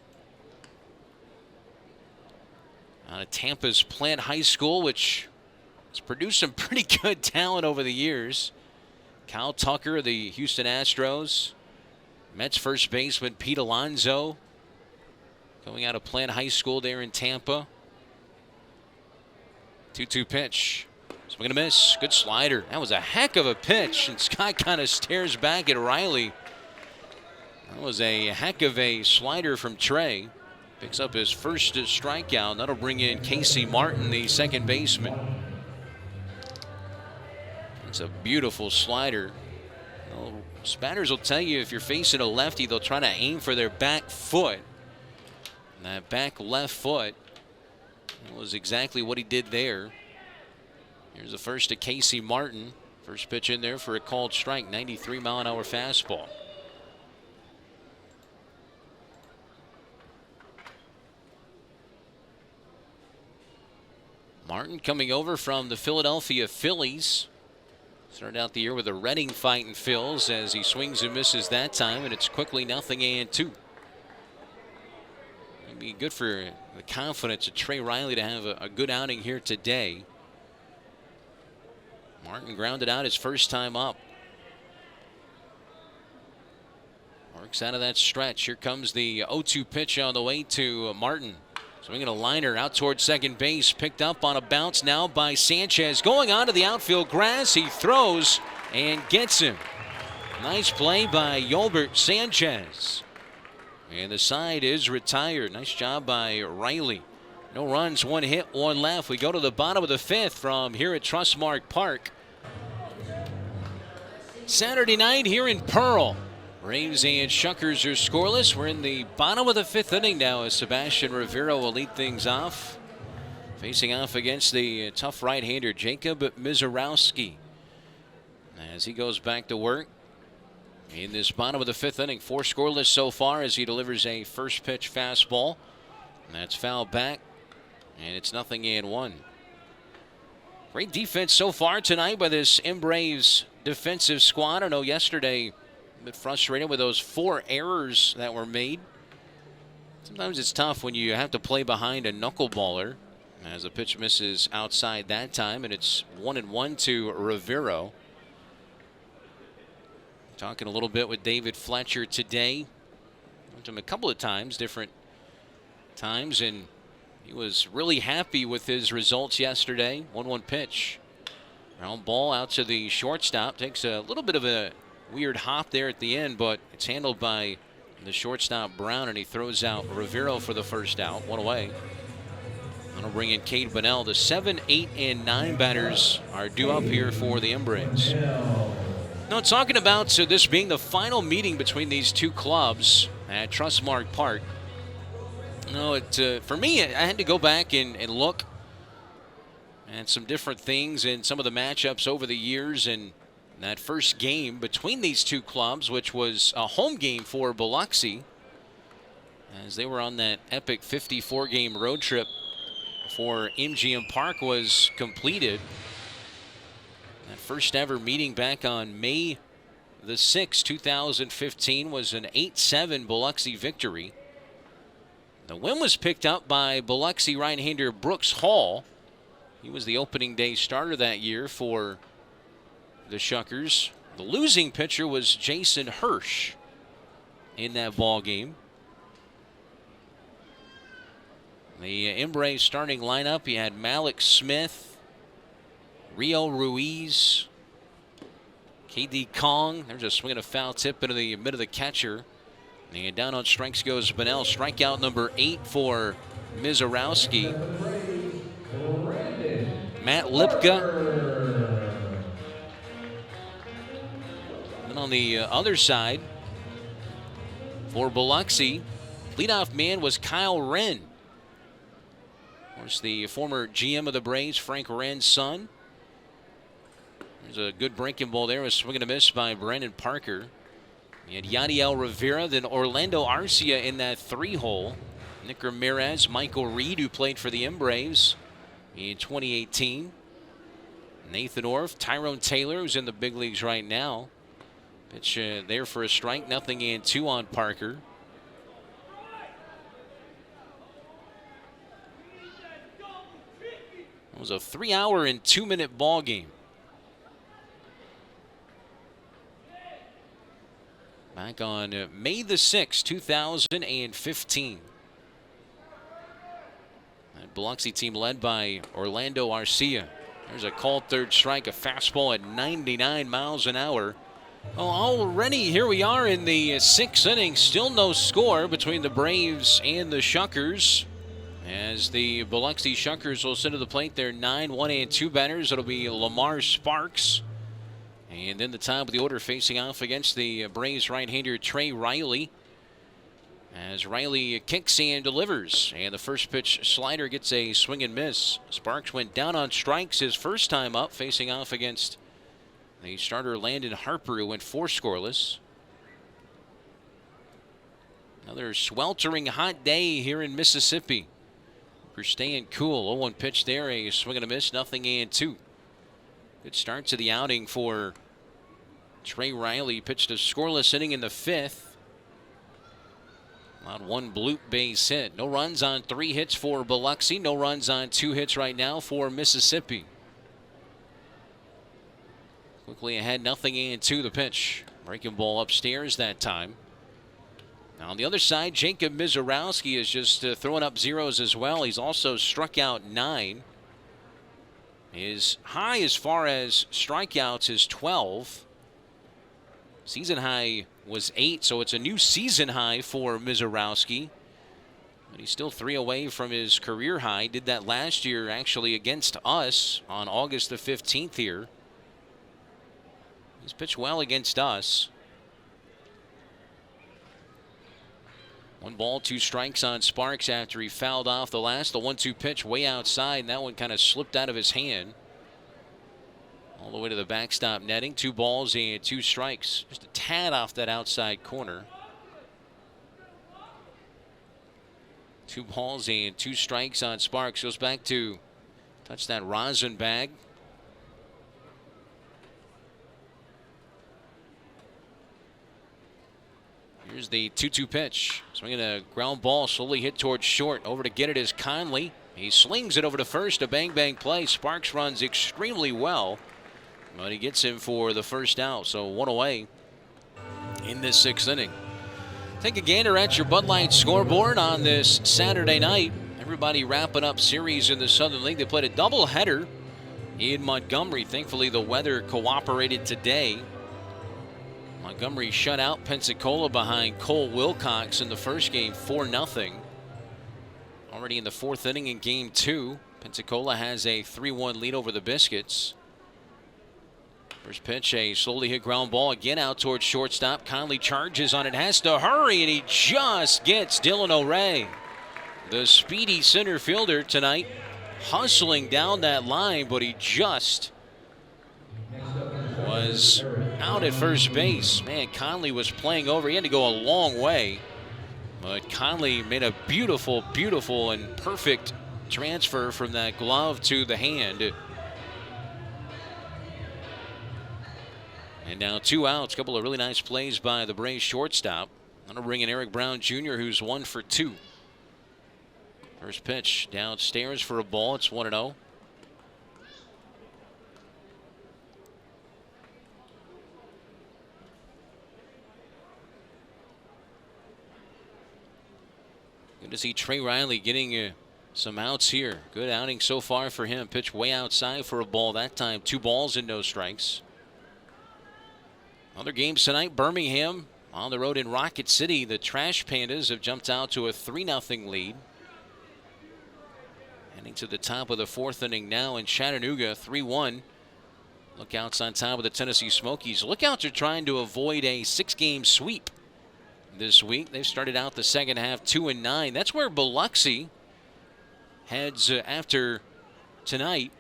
Out of Tampa's Plant High School, which has produced some pretty good talent over the years. Kyle Tucker of the Houston Astros. Mets first baseman Pete Alonso, coming out of Plant High School there in Tampa. 2-2 pitch. Swing and a miss. Good slider. That was a heck of a pitch. And Scott kind of stares back at Riley. That was a heck of a slider from Trey. Picks up his first strikeout. That'll bring in Casey Martin, the second baseman. It's a beautiful slider. Well, batters will tell you if you're facing a lefty, they'll try to aim for their back foot. And that back left foot was exactly what he did there. Here's the first to Casey Martin. First pitch in there for a called strike, 93-mile-an-hour fastball. Martin coming over from the Philadelphia Phillies. Started out the year with a Reading fighting Phils as he swings and misses that time, and it's quickly 0-2. It'd be good for the confidence of Trey Riley to have a good outing here today. Martin grounded out his first time up. Works out of that stretch. Here comes the 0-2 pitch on the way to Martin. Swinging a liner out towards second base. Picked up on a bounce now by Sanchez. Going on to the outfield grass. He throws and gets him. Nice play by Yolbert Sanchez. And the side is retired. Nice job by Riley. No runs, 1 hit, 1 left. We go to the bottom of the 5th from here at Trustmark Park. Saturday night here in Pearl. Braves and Shuckers are scoreless. We're in the bottom of the 5th inning now as Sebastian Rivera will lead things off. Facing off against the tough right-hander Jacob Mizorowski as he goes back to work. In this bottom of the 5th inning, 4 scoreless so far as he delivers a first pitch fastball. And that's fouled back. And it's 0-1. Great defense so far tonight by this Braves defensive squad. I know yesterday a bit frustrated with those 4 errors that were made. Sometimes it's tough when you have to play behind a knuckleballer. As the pitch misses outside that time, and it's 1-1 to Rivero. Talking a little bit with David Fletcher today. Went to him a couple of times, different times, and he was really happy with his results yesterday. 1-1 pitch. Ground ball out to the shortstop. Takes a little bit of a weird hop there at the end, but it's handled by the shortstop Brown, and he throws out Rivero for the first out. 1 away. That'll bring in Cade Bunnell. The 7, 8, and 9 batters are due up here for the Braves. Now, talking about this being the final meeting between these two clubs at Trustmark Park. No, for me, I had to go back and look at some different things in some of the matchups over the years. And that first game between these two clubs, which was a home game for Biloxi, as they were on that epic 54-game road trip for MGM Park, was completed. That first ever meeting back on May the 6th, 2015 was an 8-7 Biloxi victory. The win was picked up by Biloxi right-hander Brooks Hall. He was the opening day starter that year for the Shuckers. The losing pitcher was Jason Hirsch in that ball game. The Braves starting lineup, you had Malik Smith, Rio Ruiz, KD Kong, there's a swing and a foul tip into the mid of the catcher. And down on strikes goes Bunnell. Strikeout number 8 for Mizorowski. Matt Lipka. And on the other side, for Biloxi, leadoff man was Kyle Wren. Of course, the former GM of the Braves, Frank Wren's son. There's a good breaking ball there. A swing and a miss by Brandon Parker. You had Yadiel Rivera, then Orlando Arcia in that 3-hole. Nick Ramirez, Michael Reed, who played for the Braves in 2018. Nathan Orff, Tyrone Taylor, who's in the big leagues right now. Pitch there for a strike, 0-2 on Parker. It was a 3-hour and 2-minute ball game. Back on May the 6th, 2015. That Biloxi team led by Orlando Arcia. There's a called third strike, a fastball at 99 miles an hour. Well, already here we are in the 6th inning. Still no score between the Braves and the Shuckers. As the Biloxi Shuckers will send to the plate their 9-1-2 batters. It'll be Lamar Sparks. And then the top of the order facing off against the Braves right-hander Trey Riley. As Riley kicks and delivers. And the first pitch slider gets a swing and miss. Sparks went down on strikes his first time up, facing off against the starter Landon Harper, who went 4 scoreless. Another sweltering hot day here in Mississippi. We're staying cool. 0-1 pitch there, a swing and a miss, 0-2. Good start to the outing for Trey Riley. Pitched a scoreless inning in the 5th. Allowed 1 bloop base hit. No runs on 3 hits for Biloxi. No runs on 2 hits right now for Mississippi. Quickly ahead, 0-2 the pitch. Breaking ball upstairs that time. Now on the other side, Jacob Mizorowski is just throwing up zeros as well. He's also struck out 9. His high as far as strikeouts is 12. Season high was 8, so it's a new season high for Mizorowski. But he's still 3 away from his career high. Did that last year actually against us on August the 15th here. He's pitched well against us. 1 ball, 2 strikes on Sparks after he fouled off the last. The 1-2 pitch way outside, and that one kind of slipped out of his hand. All the way to the backstop netting. 2 balls and 2 strikes. Just a tad off that outside corner. 2 balls and 2 strikes on Sparks. Goes back to touch that rosin bag. Here's the 2-2 pitch. Swinging a ground ball, slowly hit towards short. Over to get it is Conley. He slings it over to first. A bang-bang play. Sparks runs extremely well, but he gets him for the first out. So 1 away in this 6th inning. Take a gander at your Bud Light scoreboard on this Saturday night. Everybody wrapping up series in the Southern League. They played a doubleheader in Montgomery. Thankfully, the weather cooperated today. Montgomery shut out Pensacola behind Cole Wilcox in the first game, 4-0. Already in the 4th inning in game 2, Pensacola has a 3-1 lead over the Biscuits. First pitch, a slowly hit ground ball, again out towards shortstop. Conley charges on it, has to hurry, and he just gets Dylan O'Ray. The speedy center fielder tonight, hustling down that line, but he just was out at first base. Man, Conley was playing over. He had to go a long way. But Conley made a beautiful, beautiful and perfect transfer from that glove to the hand. And now 2 outs. A couple of really nice plays by the Braves shortstop. I'm going to bring in Eric Brown Jr., who's 1 for 2. First pitch downstairs for a ball. It's 1-0. Good to see Trey Riley getting some outs here. Good outing so far for him. Pitch way outside for a ball that time. 2 balls and no strikes. Other games tonight, Birmingham on the road in Rocket City. The Trash Pandas have jumped out to a 3-0 lead. Heading to the top of the fourth inning now in Chattanooga, 3-1. Lookouts on top of the Tennessee Smokies. Lookouts are trying to avoid a 6-game sweep this week. They've started out the second half 2-9. That's where Biloxi heads after tonight.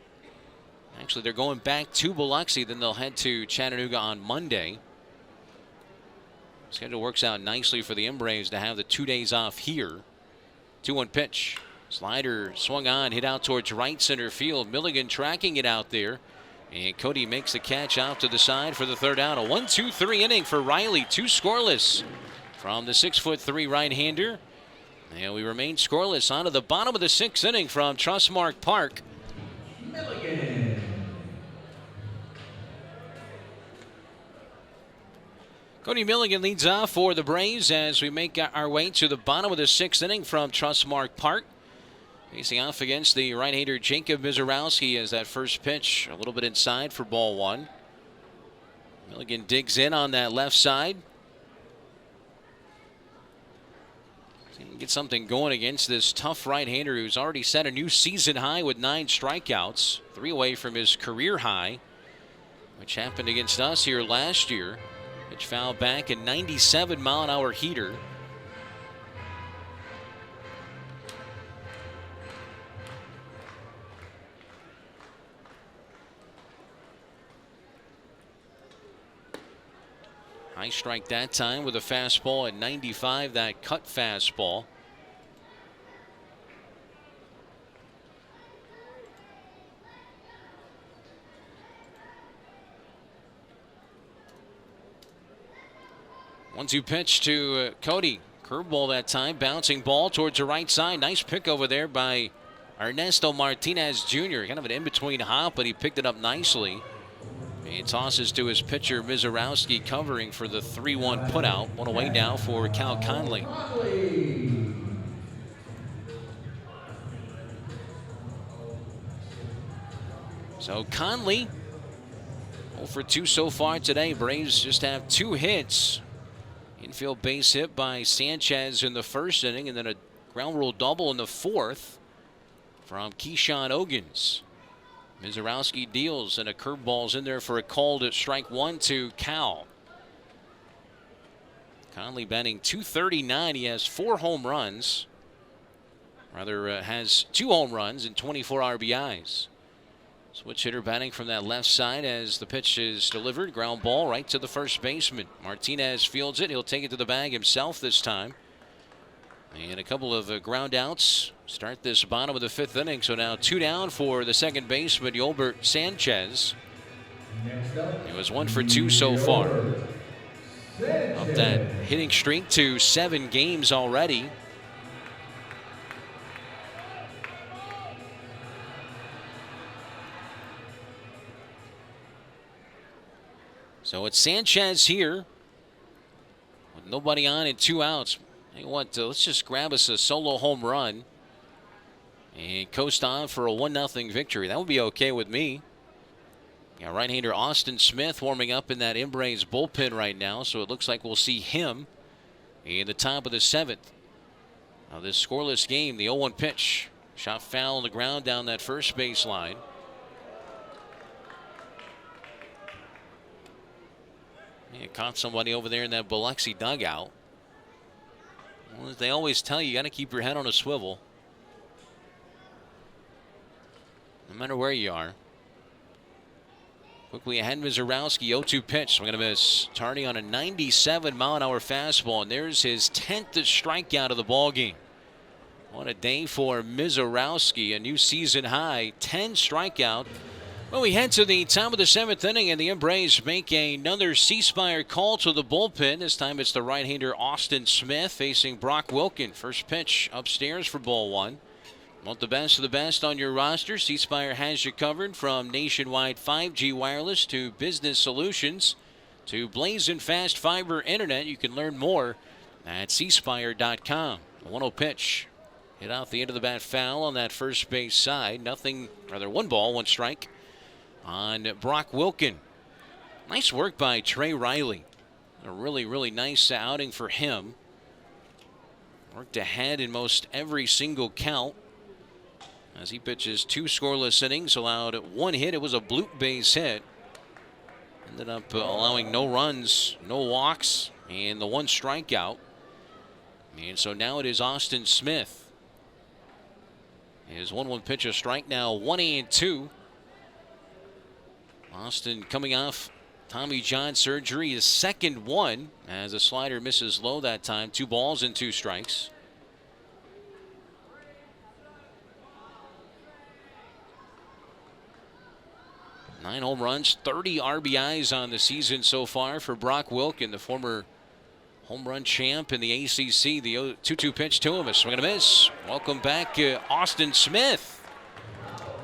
Actually, they're going back to Biloxi, then they'll head to Chattanooga on Monday. Schedule works out nicely for the Embraves to have the 2 days off here. 2-1 pitch. Slider swung on, hit out towards right center field. Milligan tracking it out there. And Cody makes the catch out to the side for the third out. A 1-2-3 inning for Riley. 2 scoreless from the 6'3" right-hander. And we remain scoreless on to the bottom of the 6th inning from Trustmark Park.
Milligan.
Cody Milligan leads off for the Braves as we make our way to the bottom of the 6th inning from Trustmark Park. Facing off against the right-hander Jacob Mizorowski as that first pitch a little bit inside for ball 1. Milligan digs in on that left side. See if he can get something going against this tough right-hander who's already set a new season high with 9 strikeouts, 3 away from his career high, which happened against us here last year. Pitch foul back, a 97-mile-an-hour heater. High strike that time with a fastball at 95, that cut fastball. One-two pitch to Cody. Curveball that time, bouncing ball towards the right side. Nice pick over there by Ernesto Martinez Jr. Kind of an in-between hop, but he picked it up nicely. He tosses to his pitcher, Mizorowski, covering for the 3-1 putout. One away now for Cal Conley. So Conley, 0 for 2 so far today. Braves just have 2 hits. Infield base hit by Sanchez in the first inning, and then a ground rule double in the 4th from Keyshawn Ogans. Mizorowski deals, and a curveball's in there for a called strike 1 to Cal. Conley batting .239. He has 4 home runs. Rather, has 2 home runs and 24 RBIs. Switch hitter batting from that left side as the pitch is delivered. Ground ball right to the first baseman. Martinez fields it. He'll take it to the bag himself this time. And a couple of ground outs start this bottom of the 5th inning. So now 2 down for the second baseman, Yolbert Sanchez. It was 1 for 2 so far. Up that hitting streak to 7 games already. So it's Sanchez here with nobody on and 2 outs. Hey, what? Let's just grab us a solo home run and coast on for a 1-0 victory. That would be okay with me. Got right-hander Austin Smith warming up in that Embrace bullpen right now, so it looks like we'll see him in the top of the 7th. Now this scoreless game, the 0-1 pitch. Shot foul on the ground down that first base line. Yeah, caught somebody over there in that Biloxi dugout. Well, as they always tell you, you got to keep your head on a swivel. No matter where you are. Quickly ahead, Mizorowski, 0-2 pitch. We're going to miss. Tardy on a 97-mile-an-hour fastball, and there's his 10th strikeout of the ballgame. What a day for Mizorowski, a new season high, 10 strikeout. Well, we head to the top of the 7th inning, and the Embrace make another C-Spire call to the bullpen. This time it's the right-hander Austin Smith facing Brock Wilkin. First pitch upstairs for ball 1. Want the best of the best on your roster? C-Spire has you covered, from nationwide 5G wireless to business solutions to blazing fast fiber internet. You can learn more at cspire.com. 1-0 pitch. Hit out the end of the bat foul on that first base side. 1 ball, 1 strike on Brock Wilkin. Nice work by Trey Riley. A really, really nice outing for him. Worked ahead in most every single count as he pitches 2 scoreless innings, allowed 1 hit. It was a bloop base hit. Ended up allowing no runs, no walks, and the 1 strikeout. And so now it is Austin Smith. His 1-1 pitch, a strike now, 1-2. Austin coming off Tommy John surgery, his second one, as a slider misses low that time. 2 balls and 2 strikes. Nine home runs, 30 RBIs on the season so far for Brock Wilken, the former home run champ in the ACC. The 2-2 pitch to him, a swing and a miss. Welcome back, Austin Smith,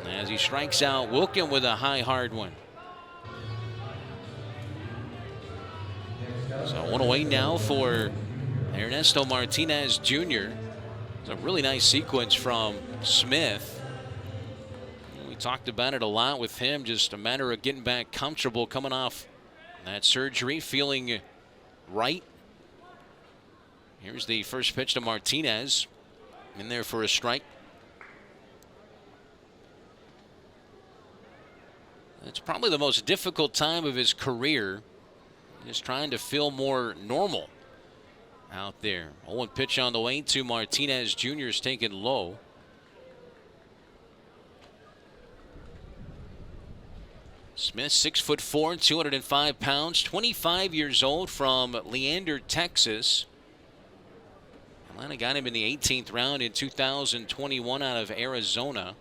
as he strikes out Wilken with a high, hard one. So 1 away now for Ernesto Martinez Jr. It's a really nice sequence from Smith. We talked about it a lot with him, just a matter of getting back comfortable coming off that surgery, feeling right. Here's the first pitch to Martinez. In there for a strike. It's probably the most difficult time of his career. Just trying to feel more normal out there. 0-1 pitch on the way to Martinez Jr. is taken low. Smith, 6'4", 205 pounds, 25 years old, from Leander, Texas. Atlanta got him in the 18th round in 2021 out of Arizona.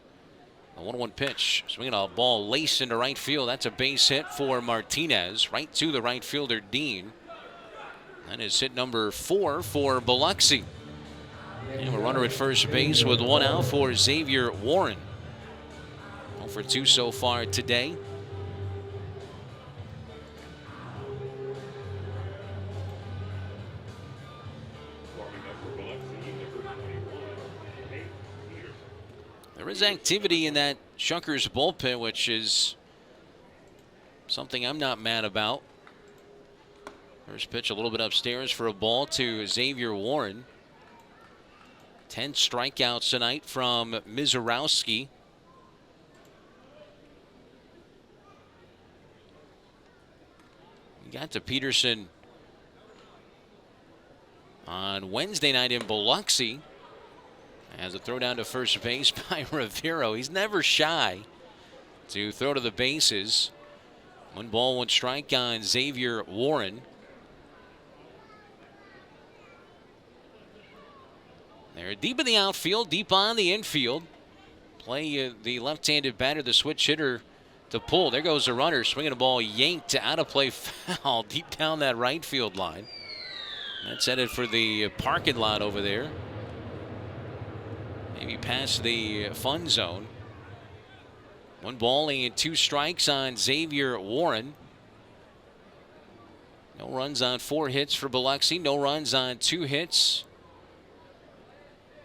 A 1-1 pitch, swinging a ball laced into right field. That's a base hit for Martinez, right to the right fielder Dean. That is hit number 4 for Biloxi. And a runner at first base with 1 out for Xavier Warren. 0 for 2 so far today. There is activity in that Shuckers bullpen, which is something I'm not mad about. First pitch a little bit upstairs for a ball to Xavier Warren. 10 strikeouts tonight from Mizorowski. We got to Peterson on Wednesday night in Biloxi. As a throw down to first base by Rivero. He's never shy to throw to the bases. 1 ball, 1 strike on Xavier Warren. They're deep in the outfield, deep on the infield. Play the left-handed batter, the switch hitter, to pull. There goes the runner, swinging a ball yanked out of play, foul deep down that right field line. That's headed for the parking lot over there. Maybe past the fun zone. 1 ball and 2 strikes on Xavier Warren. No runs on 4 hits for Biloxi. No runs on 2 hits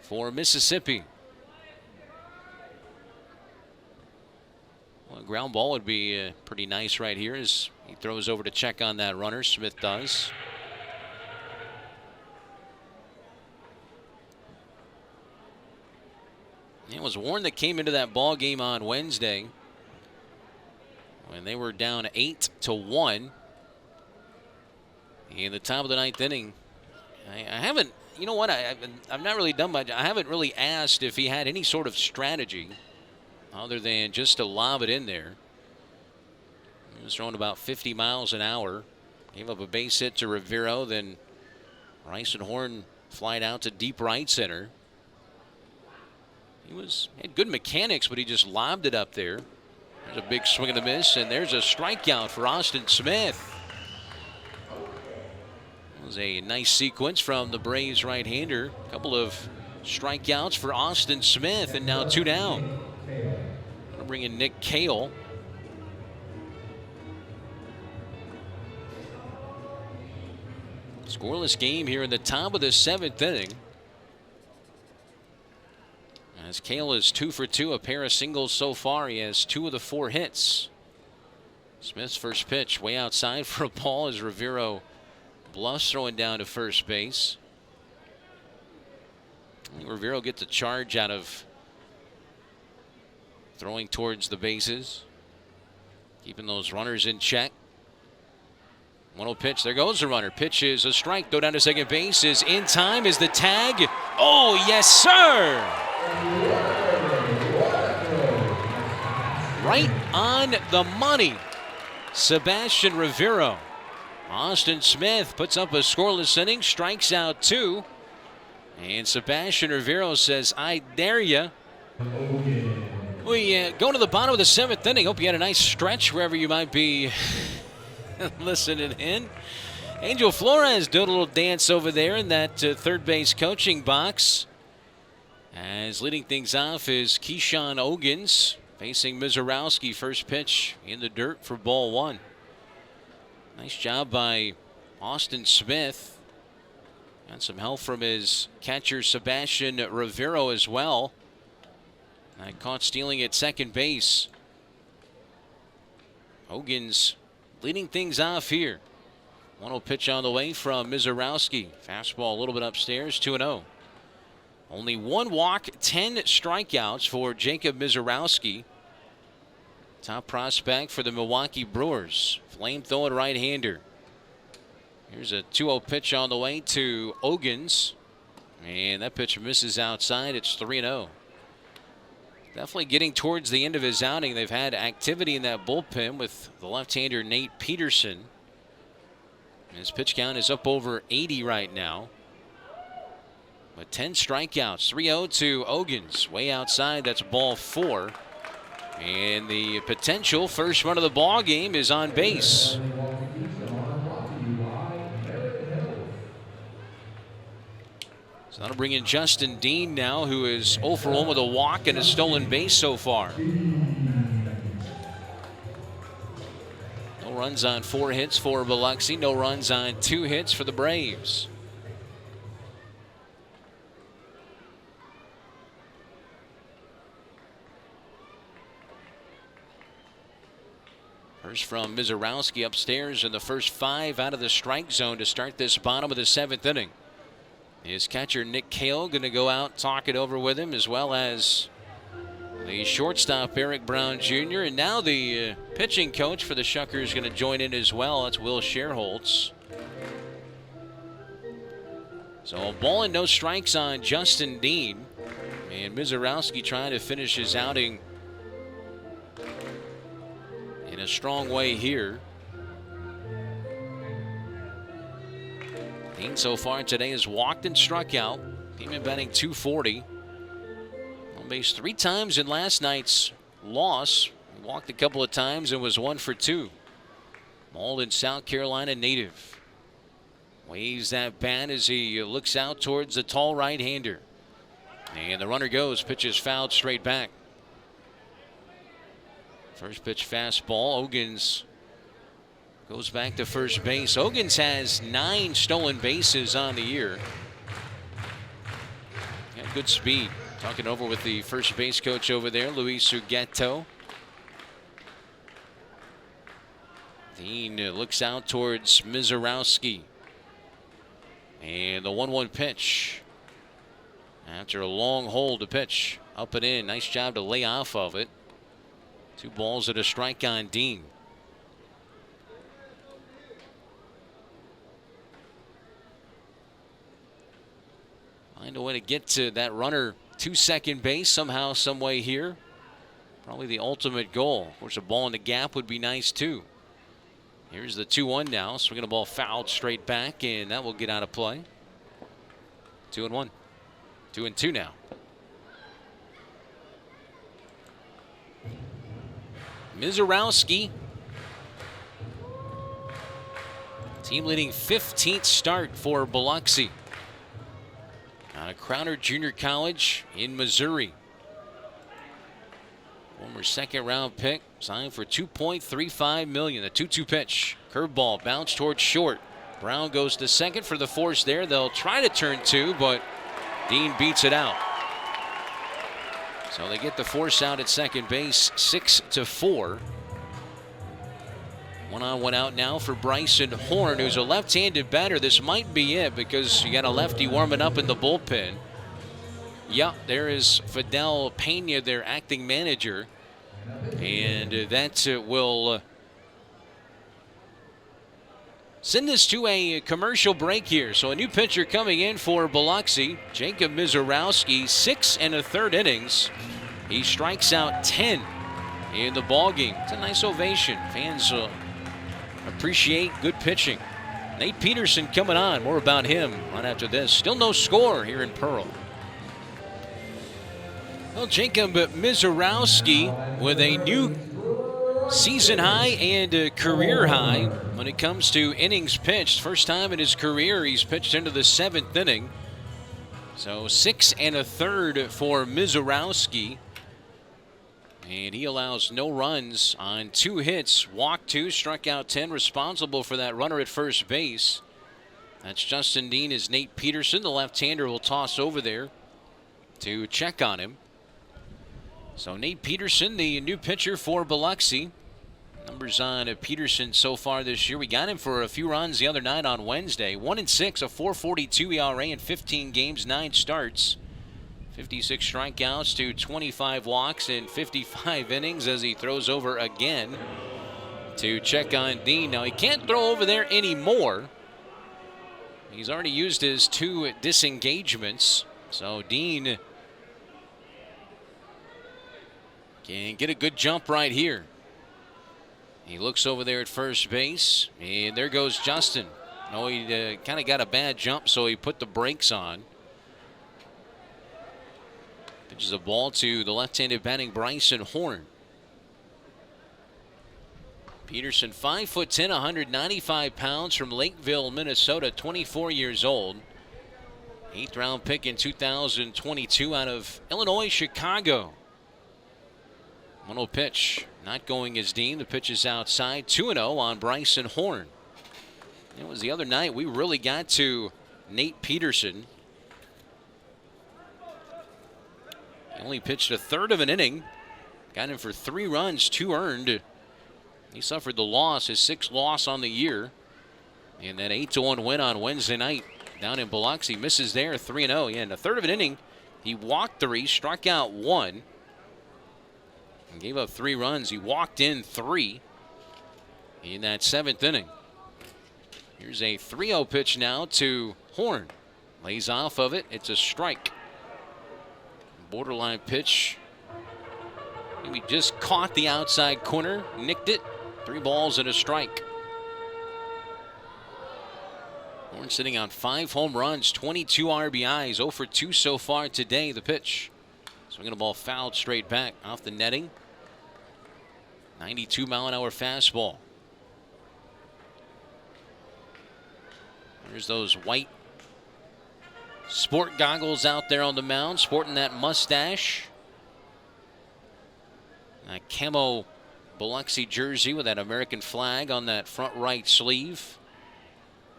for Mississippi. Well, a ground ball would be pretty nice right here as he throws over to check on that runner. Smith does. It was Warren that came into that ball game on Wednesday when they were down 8-1 in the top of the 9th inning. I haven't, you know what? I've not really done much. I haven't really asked if he had any sort of strategy other than just to lob it in there. He was throwing about 50 miles an hour. Gave up a base hit to Rivero. Then Rice and Horn flied out to deep right center. He had good mechanics, but he just lobbed it up there. There's a big swing and a miss, and there's a strikeout for Austin Smith. It was a nice sequence from the Braves right-hander. A couple of strikeouts for Austin Smith, and now 2 down. We'll bring in Nick Cale. Scoreless game here in the top of the 7th inning. As Cale is 2 for 2, a pair of singles so far. He has 2 of the 4 hits. Smith's first pitch way outside for a ball as Rivero bluffs throwing down to first base. I think Rivero gets a charge out of throwing towards the bases, keeping those runners in check. 1-0 pitch. There goes the runner. Pitch is a strike. Go down to second base. Is in time. Is the tag. Oh, yes, sir. Right on the money. Sebastian Rivero. Austin Smith puts up a scoreless inning, strikes out 2. And Sebastian Rivero says, I dare ya. We go to the bottom of the 7th inning. Hope you had a nice stretch wherever you might be listening in. Angel Flores doing a little dance over there in that third base coaching box. As leading things off is Keyshawn Ogans facing Mizorowski. First pitch in the dirt for ball 1. Nice job by Austin Smith. Got some help from his catcher Sebastian Rivero as well. And caught stealing at second base. Ogans leading things off here. 1-0 pitch on the way from Mizorowski. Fastball a little bit upstairs, 2-0. Only 1 walk, 10 strikeouts for Jacob Mizorowski. Top prospect for the Milwaukee Brewers. Flame-throwing right-hander. Here's a 2-0 pitch on the way to Ogans. And that pitch misses outside. It's 3-0. Definitely getting towards the end of his outing. They've had activity in that bullpen with the left-hander Nate Peterson. His pitch count is up over 80 right now. But 10 strikeouts, 3-0 to Ogans. Way outside, that's ball 4. And the potential first run of the ball game is on base. So that'll bring in Justin Dean now, who is 0 for 1 with a walk and a stolen base so far. No runs on 4 hits for Biloxi. No runs on 2 hits for the Braves. First from Mizorowski upstairs in the first 5 out of the strike zone to start this bottom of the 7th inning. His catcher Nick Cale going to go out, talk it over with him, as well as the shortstop Eric Brown Jr. And now the pitching coach for the Shuckers is going to join in as well. That's Will Sherholtz. So a ball and no strikes on Justin Dean. And Mizorowski trying to finish his outing in a strong way here. Dean so far today has walked and struck out. Team in batting .240. On base 3 times in last night's loss. He walked a couple of times and was 1 for 2. Malden, South Carolina native. Waves that bat as he looks out towards the tall right-hander. And the runner goes. Pitch is fouled straight back. First pitch fastball. Ogans goes back to first base. Ogans has 9 stolen bases on the year. Got good speed. Talking over with the first base coach over there, Luis Sugueto. Dean looks out towards Mizorowski. And the 1-1 pitch. After a long hold to pitch. Up and in. Nice job to lay off of it. 2 balls and a strike on Dean. Find a way to get to that runner to second base somehow, some way here. Probably the ultimate goal. Of course, a ball in the gap would be nice too. Here's the 2-1 now. Swinging a ball fouled straight back, and that will get out of play. 2-1. 2-2 now. Mizorowski. Team leading 15th start for Biloxi. Out of Crowder Junior College in Missouri. Former 2nd round pick, signed for $2.35 million. The 2-2 pitch. Curveball bounced towards short. Brown goes to second for the force there. They'll try to turn 2, but Dean beats it out. So they get the force out at second base, 6-4. One on, one out now for Bryson Horn, who's a left-handed batter. This might be it because you got a lefty warming up in the bullpen. Yeah, there is Fidel Pena, their acting manager. And that will send us to a commercial break here. So a new pitcher coming in for Biloxi, Jacob Mizorowski, 6 1/3 innings. He strikes out 10 in the ballgame. It's a nice ovation. Fans appreciate good pitching. Nate Peterson coming on. More about him right after this. Still no score here in Pearl. Well, Jacob Mizorowski with a new season high and a career high when it comes to innings pitched. First time in his career he's pitched into the 7th inning. So 6 1/3 for Mizorowski. And he allows no runs on 2 hits, walked 2, struck out 10, responsible for that runner at first base. That's Justin Dean as Nate Peterson. The left-hander will toss over there to check on him. So Nate Peterson, the new pitcher for Biloxi. Numbers on Peterson so far this year. We got him for a few runs the other night on Wednesday. 1-6, a 4.42 ERA in 15 games, 9 starts. 56 strikeouts to 25 walks in 55 innings as he throws over again to check on Dean. Now, he can't throw over there anymore. He's already used his 2 disengagements. So Dean can get a good jump right here. He looks over there at first base, and there goes Justin. No, he kind of got a bad jump, so he put the brakes on. Pitches a ball to the left-handed batting Bryson Horn. Peterson, 5'10", 195 pounds, from Lakeville, Minnesota, 24 years old. 8th round pick in 2022 out of Illinois, Chicago. 1-0 pitch, not going as Dean. The pitch is outside. 2-0 on Bryson Horn. It was the other night we really got to Nate Peterson. He only pitched a third of an inning. Got him for 3 runs, 2 earned. He suffered the loss, his 6th loss on the year. And that 8-1 win on Wednesday night down in Biloxi. Misses there, 3-0. Yeah, in a third of an inning, he walked 3, struck out 1. And gave up 3 runs. He walked in 3 in that 7th inning. Here's a 3-0 pitch now to Horn. Lays off of it. It's a strike. Borderline pitch. Maybe just caught the outside corner, nicked it. 3 balls and a strike. Horn sitting on 5 home runs, 22 RBIs, 0 for 2 so far today. The pitch. Swinging the ball fouled straight back off the netting. 92-mile-an-hour fastball. There's those white sport goggles out there on the mound, sporting that mustache. A camo Biloxi jersey with that American flag on that front right sleeve.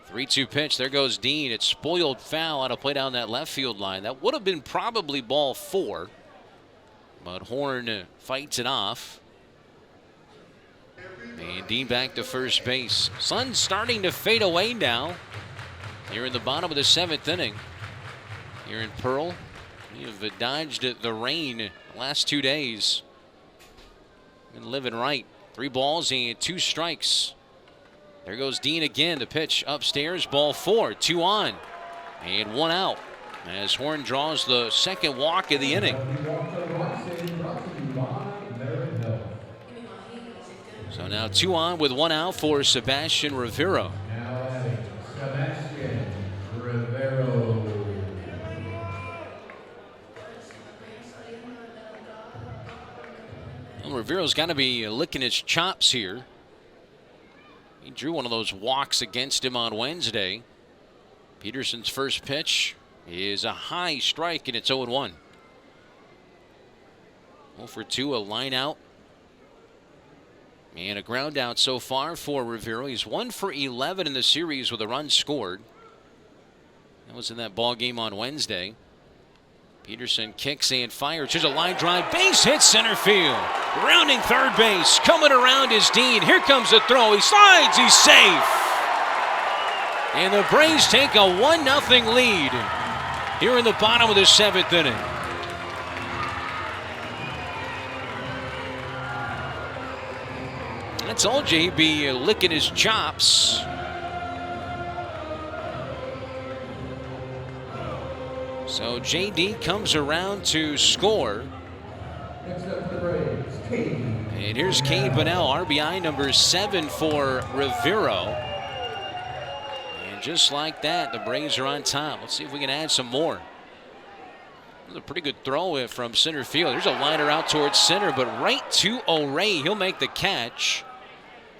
3-2 pitch. There goes Dean. It's spoiled foul out of play down that left field line. That would have been probably ball 4. But Horn fights it off. And Dean back to first base. Sun's starting to fade away now. Here in the bottom of the 7th inning. Here in Pearl. You've dodged the rain the last 2 days. Been living right. 3 balls and 2 strikes. There goes Dean again. The pitch upstairs. Ball 4. 2 on. And 1 out. As Horn draws the 2nd walk of the inning. So now 2 on with 1 out for Sebastian Rivero.
Sebastian Rivero.
Well, Rivero's got to be licking his chops here. He drew one of those walks against him on Wednesday. Peterson's first pitch is a high strike, and it's 0-1. 0 for 2, a line out. And a ground out so far for Rivero. He's 1 for 11 in the series with a run scored. That was in that ball game on Wednesday. Peterson kicks and fires. Here's a line drive. Base hit center field. Rounding third base. Coming around is Dean. Here comes the throw. He slides. He's safe. And the Braves take a 1-0 lead here in the bottom of the 7th inning. I told you he'd be licking his chops. So JD comes around to score.
Next up for the Braves, Cade.
And here's Cade Bunnell, RBI number 7 for Rivero. And just like that, the Braves are on top. Let's see if we can add some more. That was a pretty good throw from center field. There's a liner out towards center, but right to O'Ray. He'll make the catch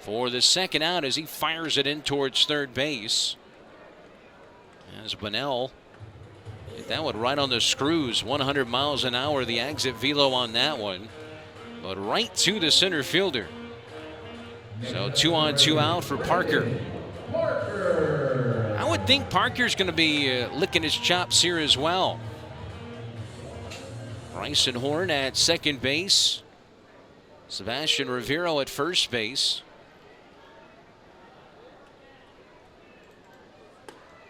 for the second out as he fires it in towards third base. As Bunnell hit that one right on the screws, 100 miles an hour, the exit velo on that one. But right to the center fielder. So 2 on 2 out for Parker. I would think Parker's going to be licking his chops here as well. Bryson Horn at second base. Sebastian Rivero at first base.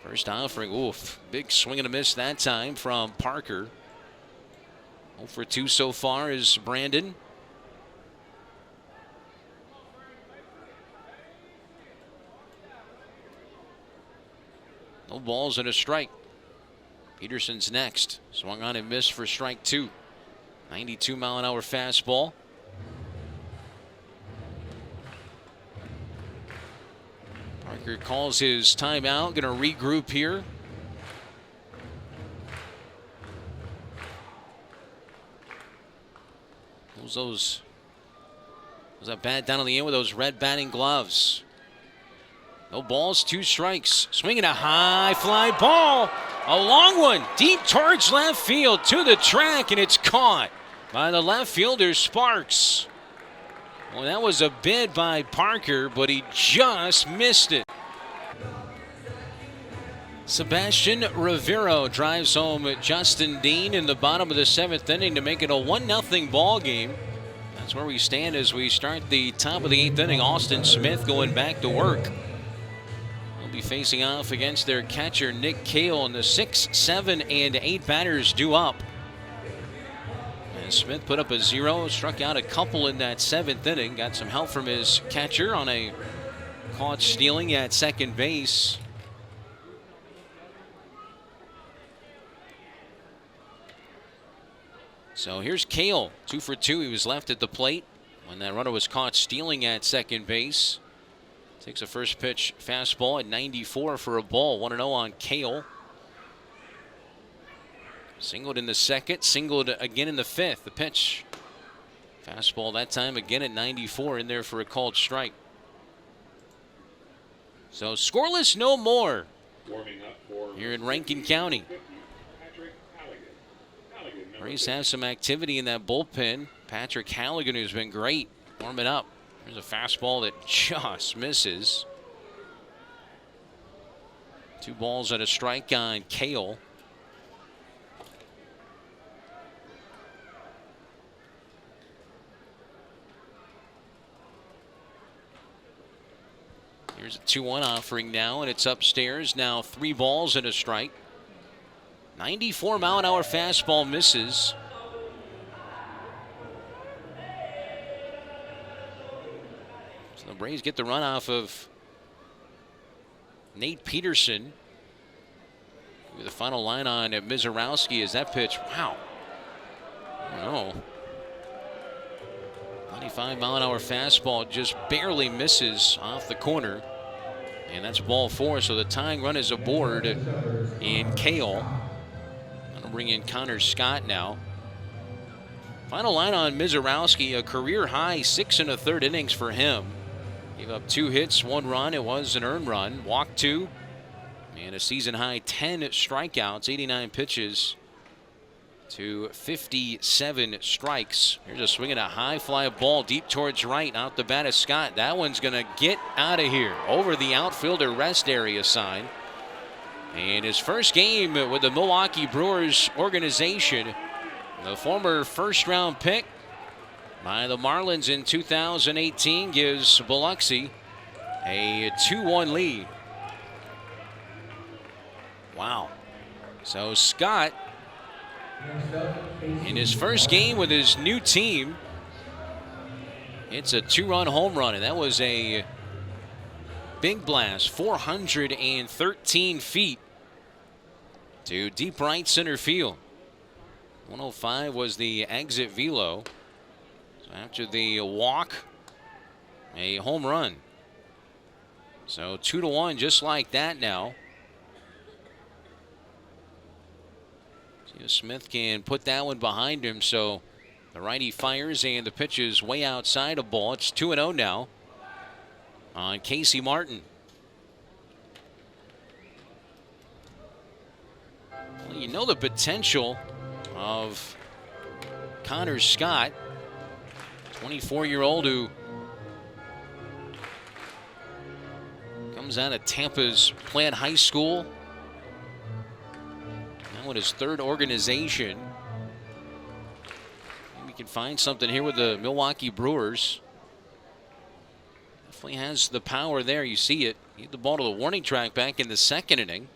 First offering, oof, big swing and a miss that time from Parker. 0 for 2 so far is Brandon. No balls and a strike. Peterson's next. Swung on and missed for strike 2. 92-mile-an-hour fastball. Parker calls his timeout. Going to regroup here. Was that bat down on the end with those red batting gloves? No balls, 2 strikes. Swinging a high fly ball. A long one deep towards left field to the track, and it's caught by the left fielder, Sparks. Well, that was a bid by Parker, but he just missed it. Sebastian Rivero drives home Justin Dean in the bottom of the 7th inning to make it a 1-0 ball game. That's where we stand as we start the top of the 8th inning. Austin Smith going back to work. They'll be facing off against their catcher Nick Cale, and the 6, 7, and 8 batters due up. And Smith put up a 0, struck out a couple in that 7th inning. Got some help from his catcher on a caught stealing at second base. So here's Cale, 2 for 2. He was left at the plate when that runner was caught stealing at second base. Takes a first pitch fastball at 94 for a ball. 1-0 on Cale. Singled in the second, singled again in the 5th. The pitch. Fastball that time again at 94, in there for a called strike. So scoreless no more here in Rankin County. Braves have some activity in that bullpen. Patrick Halligan, who's been great, warming up. There's a fastball that just misses. 2 balls and a strike on Cale. Here's a 2-1 offering now, and it's upstairs. Now 3 balls and a strike. 94-mile-an-hour fastball misses. So the Braves get the run off of Nate Peterson. The final line on Mizorowski is that pitch. Wow. Oh. 95-mile-an-hour fastball just barely misses off the corner. And that's ball 4, so the tying run is aboard in Cale. Bring in Connor Scott now. Final line on Mizorowski, a career high 6 1/3 innings for him. Gave up 2 hits, 1 run. It was an earned run. Walked 2, and a season high 10 strikeouts, 89 pitches to 57 strikes. Here's a swing and a high fly ball deep towards right, out the bat of Scott. That one's going to get out of here over the outfielder rest area sign. And his first game with the Milwaukee Brewers organization, the former first-round pick by the Marlins in 2018, gives Biloxi a 2-1 lead. Wow. So Scott, in his first game with his new team, it's a 2-run home run, and that was a big blast, 413 feet to deep right center field. 105 was the exit velo. So after the walk, a home run. So 2-1 just like that now. See if Smith can put that one behind him. So the righty fires and the pitch is way outside of ball. It's 2-0 now on Casey Martin. Well, you know the potential of Connor Scott, 24-year-old who comes out of Tampa's Plant High School. Now in his third organization. Maybe we can find something here with the Milwaukee Brewers. Definitely has the power there. You see it. He hit the ball to the warning track back in the second inning.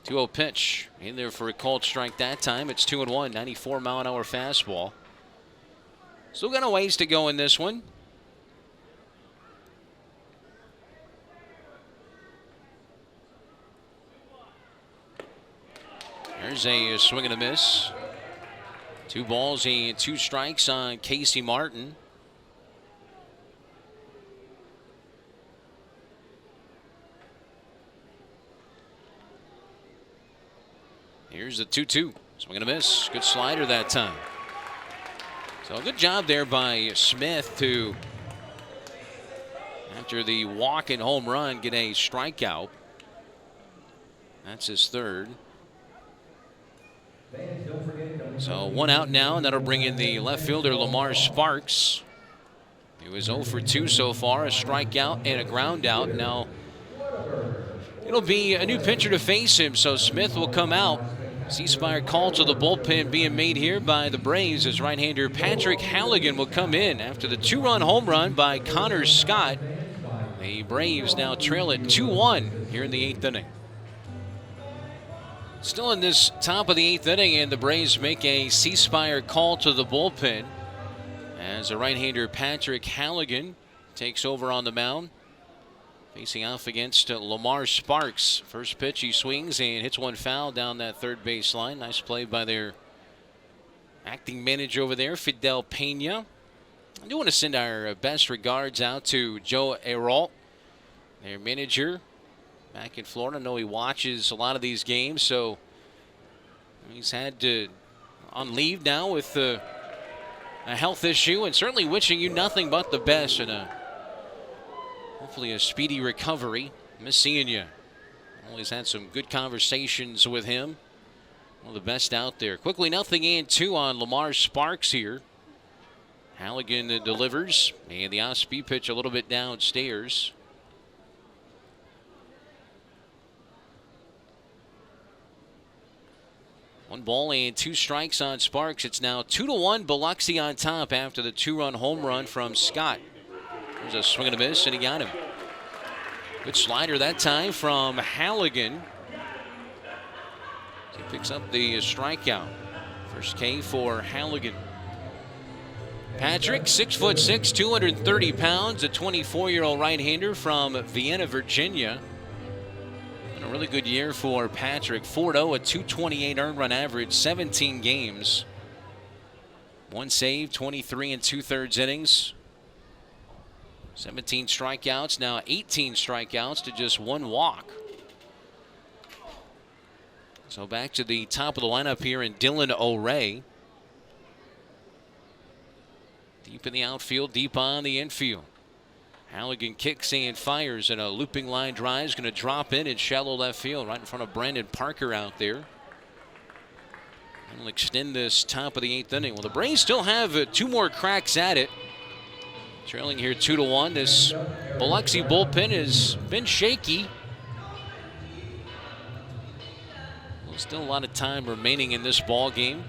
2-0 pitch. In there for a called strike that time. It's 2-1. 94-mile-an-hour fastball. Still got a ways to go in this one. There's a swing and a miss. 2 balls and 2 strikes on Casey Martin. Here's the 2-2. Swing and a miss. Good slider that time. So a good job there by Smith to, after the walk and home run, get a strikeout. That's his third. So 1 out now, and that'll bring in the left fielder, Lamar Sparks. He was 0 for 2 so far, a strikeout and a ground out. Now it'll be a new pitcher to face him, so Smith will come out. C-Spire call to the bullpen being made here by the Braves as right-hander Patrick Halligan will come in after the 2-run home run by Connor Scott. The Braves now trail at 2-1 here in the 8th inning. Still in this top of the 8th inning, and the Braves make a C-Spire call to the bullpen as a right-hander Patrick Halligan takes over on the mound. Facing off against Lamar Sparks. First pitch, he swings and hits one foul down that third base line. Nice play by their acting manager over there, Fidel Pena. I do want to send our best regards out to Joe Eralt, their manager back in Florida. I know he watches a lot of these games, so he's had to on leave now with a health issue, and certainly wishing you nothing but the best and hopefully a speedy recovery. Miss seeing you. Always had some good conversations with him. One of the best out there. Quickly 0-2 on Lamar Sparks here. Halligan delivers, and the off-speed pitch a little bit downstairs. One ball and 2 strikes on Sparks. It's now 2-1 Biloxi on top after the 2-run home run from Scott. There's a swing and a miss, and he got him. Good slider that time from Halligan. He picks up the strikeout. First K for Halligan. Patrick, 6'6", 230 pounds, a 24-year-old right-hander from Vienna, Virginia. And a really good year for Patrick. 4-0, a 228 earned run average, 17 games. 1 save, 23 2/3 innings. 17 strikeouts, now 18 strikeouts to just 1 walk. So back to the top of the lineup here in Dylan O'Ray. Deep in the outfield, deep on the infield. Halligan kicks and fires, and a looping line drive is going to drop in shallow left field right in front of Brandon Parker out there. And we'll extend this top of the 8th inning. Well, the Braves still have 2 more cracks at it. Trailing here 2-1. This Biloxi bullpen has been shaky. Still a lot of time remaining in this ball game.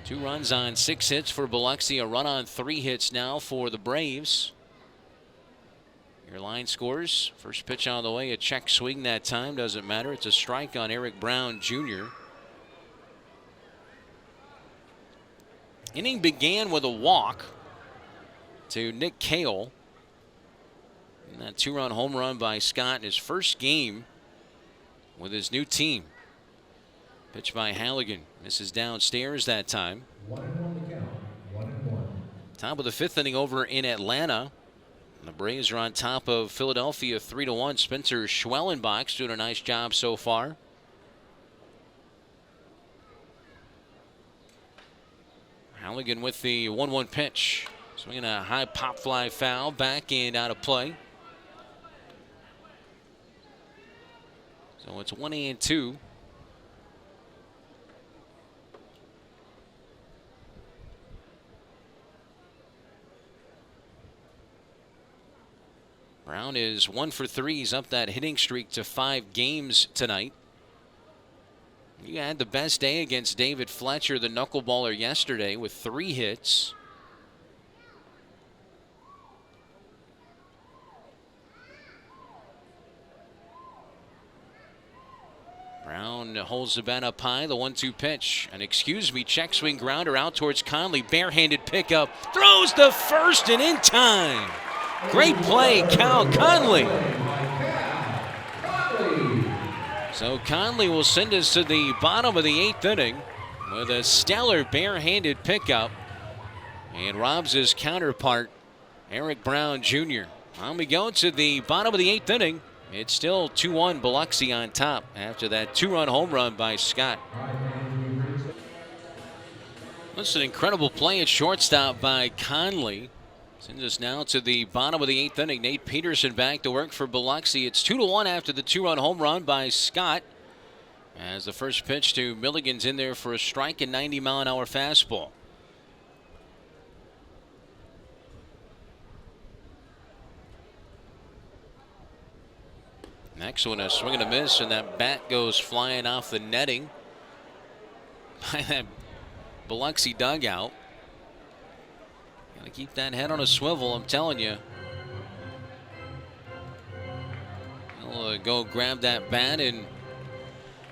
2 runs on 6 hits for Biloxi, a run on 3 hits now for the Braves. Your line scores. First pitch on the way, a check swing that time. Doesn't matter. It's a strike on Eric Brown Jr. Inning began with a walk to Nick Cale. And that 2-run home run by Scott in his first game with his new team. Pitch by Halligan. Misses downstairs that time.
1-1 to count. 1-1.
Top of the 5th inning over in Atlanta. The Braves are on top of Philadelphia 3-1. Spencer Schwellenbach's doing a nice job so far. Halligan with the 1-1 pitch. Swinging a high pop fly foul. Back and out of play. So it's 1-2. Brown is 1 for 3. He's up that hitting streak to 5 games tonight. He had the best day against David Fletcher, the knuckleballer, yesterday with 3 hits. Brown holds the bat up high. The 1-2 pitch. And excuse me, check swing grounder out towards Conley. Barehanded pickup. Throws the first and in time. Great play, Cal Conley. So Conley will send us to the bottom of the 8th inning with a stellar barehanded pickup and robs his counterpart, Eric Brown Jr. On we go to the bottom of the 8th inning. It's still 2-1 Biloxi on top after that 2-run home run by Scott. That's an incredible play at shortstop by Conley. Sends us now to the bottom of the 8th inning. Nate Peterson back to work for Biloxi. It's 2-1 after the 2-run home run by Scott. As the first pitch to Milligan's in there for a strike and 90-mile-an-hour fastball. Next one, a swing and a miss, and that bat goes flying off the netting by that Biloxi dugout. Gotta keep that head on a swivel, I'm telling you. He'll go grab that bat. And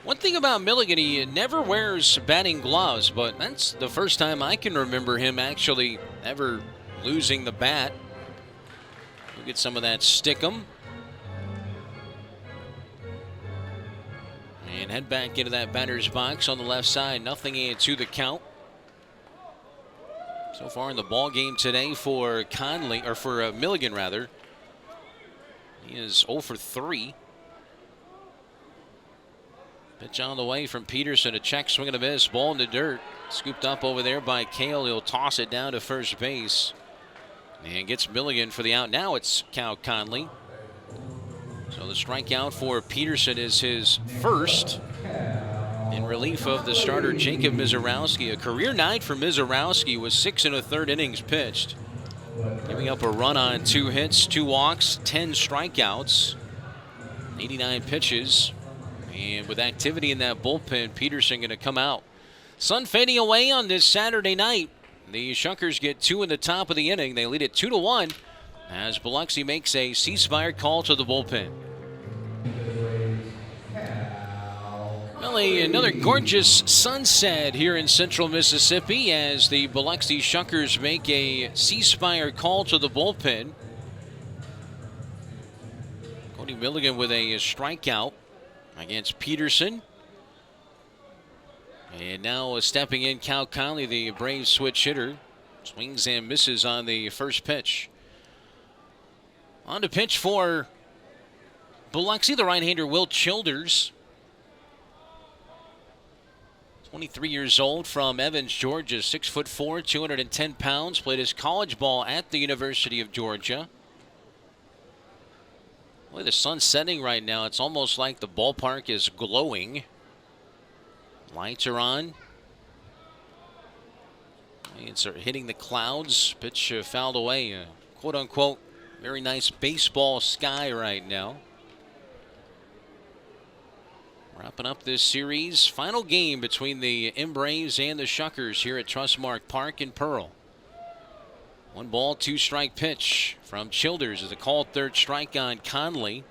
one thing about Milligan, he never wears batting gloves, but that's the first time I can remember him actually ever losing the bat. We'll get some of that stickum. And head back into that batter's box on the left side. Nothing to the count. So far in the ball game today for Conley, or for Milligan rather, he is 0 for 3. Pitch on the way from Peterson, a check swing and a miss, ball in the dirt, scooped up over there by Cale. He'll toss it down to first base and gets Milligan for the out. Now it's Cal Conley. So the strikeout for Peterson is his first, in relief of the starter Jacob Mizorowski. A career night for Mizorowski with 6 1/3 innings pitched, giving up a run on 2 hits, 2 walks, 10 strikeouts, 89 pitches. And with activity in that bullpen, Peterson going to come out. Sun fading away on this Saturday night. The Shuckers get 2 in the top of the inning. They lead it 2-1 as Biloxi makes a ceasefire call to the bullpen. Well, another gorgeous sunset here in central Mississippi as the Biloxi Shuckers make a ceasefire call to the bullpen. Cody Milligan with a strikeout against Peterson. And now stepping in, Cal Conley, the Braves switch hitter. Swings and misses on the first pitch. On to pitch for Biloxi, the right-hander Will Childers. 23 years old, from Evans, Georgia, 6'4", 210 pounds. Played his college ball at the University of Georgia. Boy, the sun's setting right now. It's almost like the ballpark is glowing. Lights are on. It's hitting the clouds. Pitch fouled away. Quote-unquote, very nice baseball sky right now. Wrapping up this series, final game between the Embraves and the Shuckers here at Trustmark Park in Pearl. 1 ball, 2-strike pitch from Childers as a called third strike on Conley.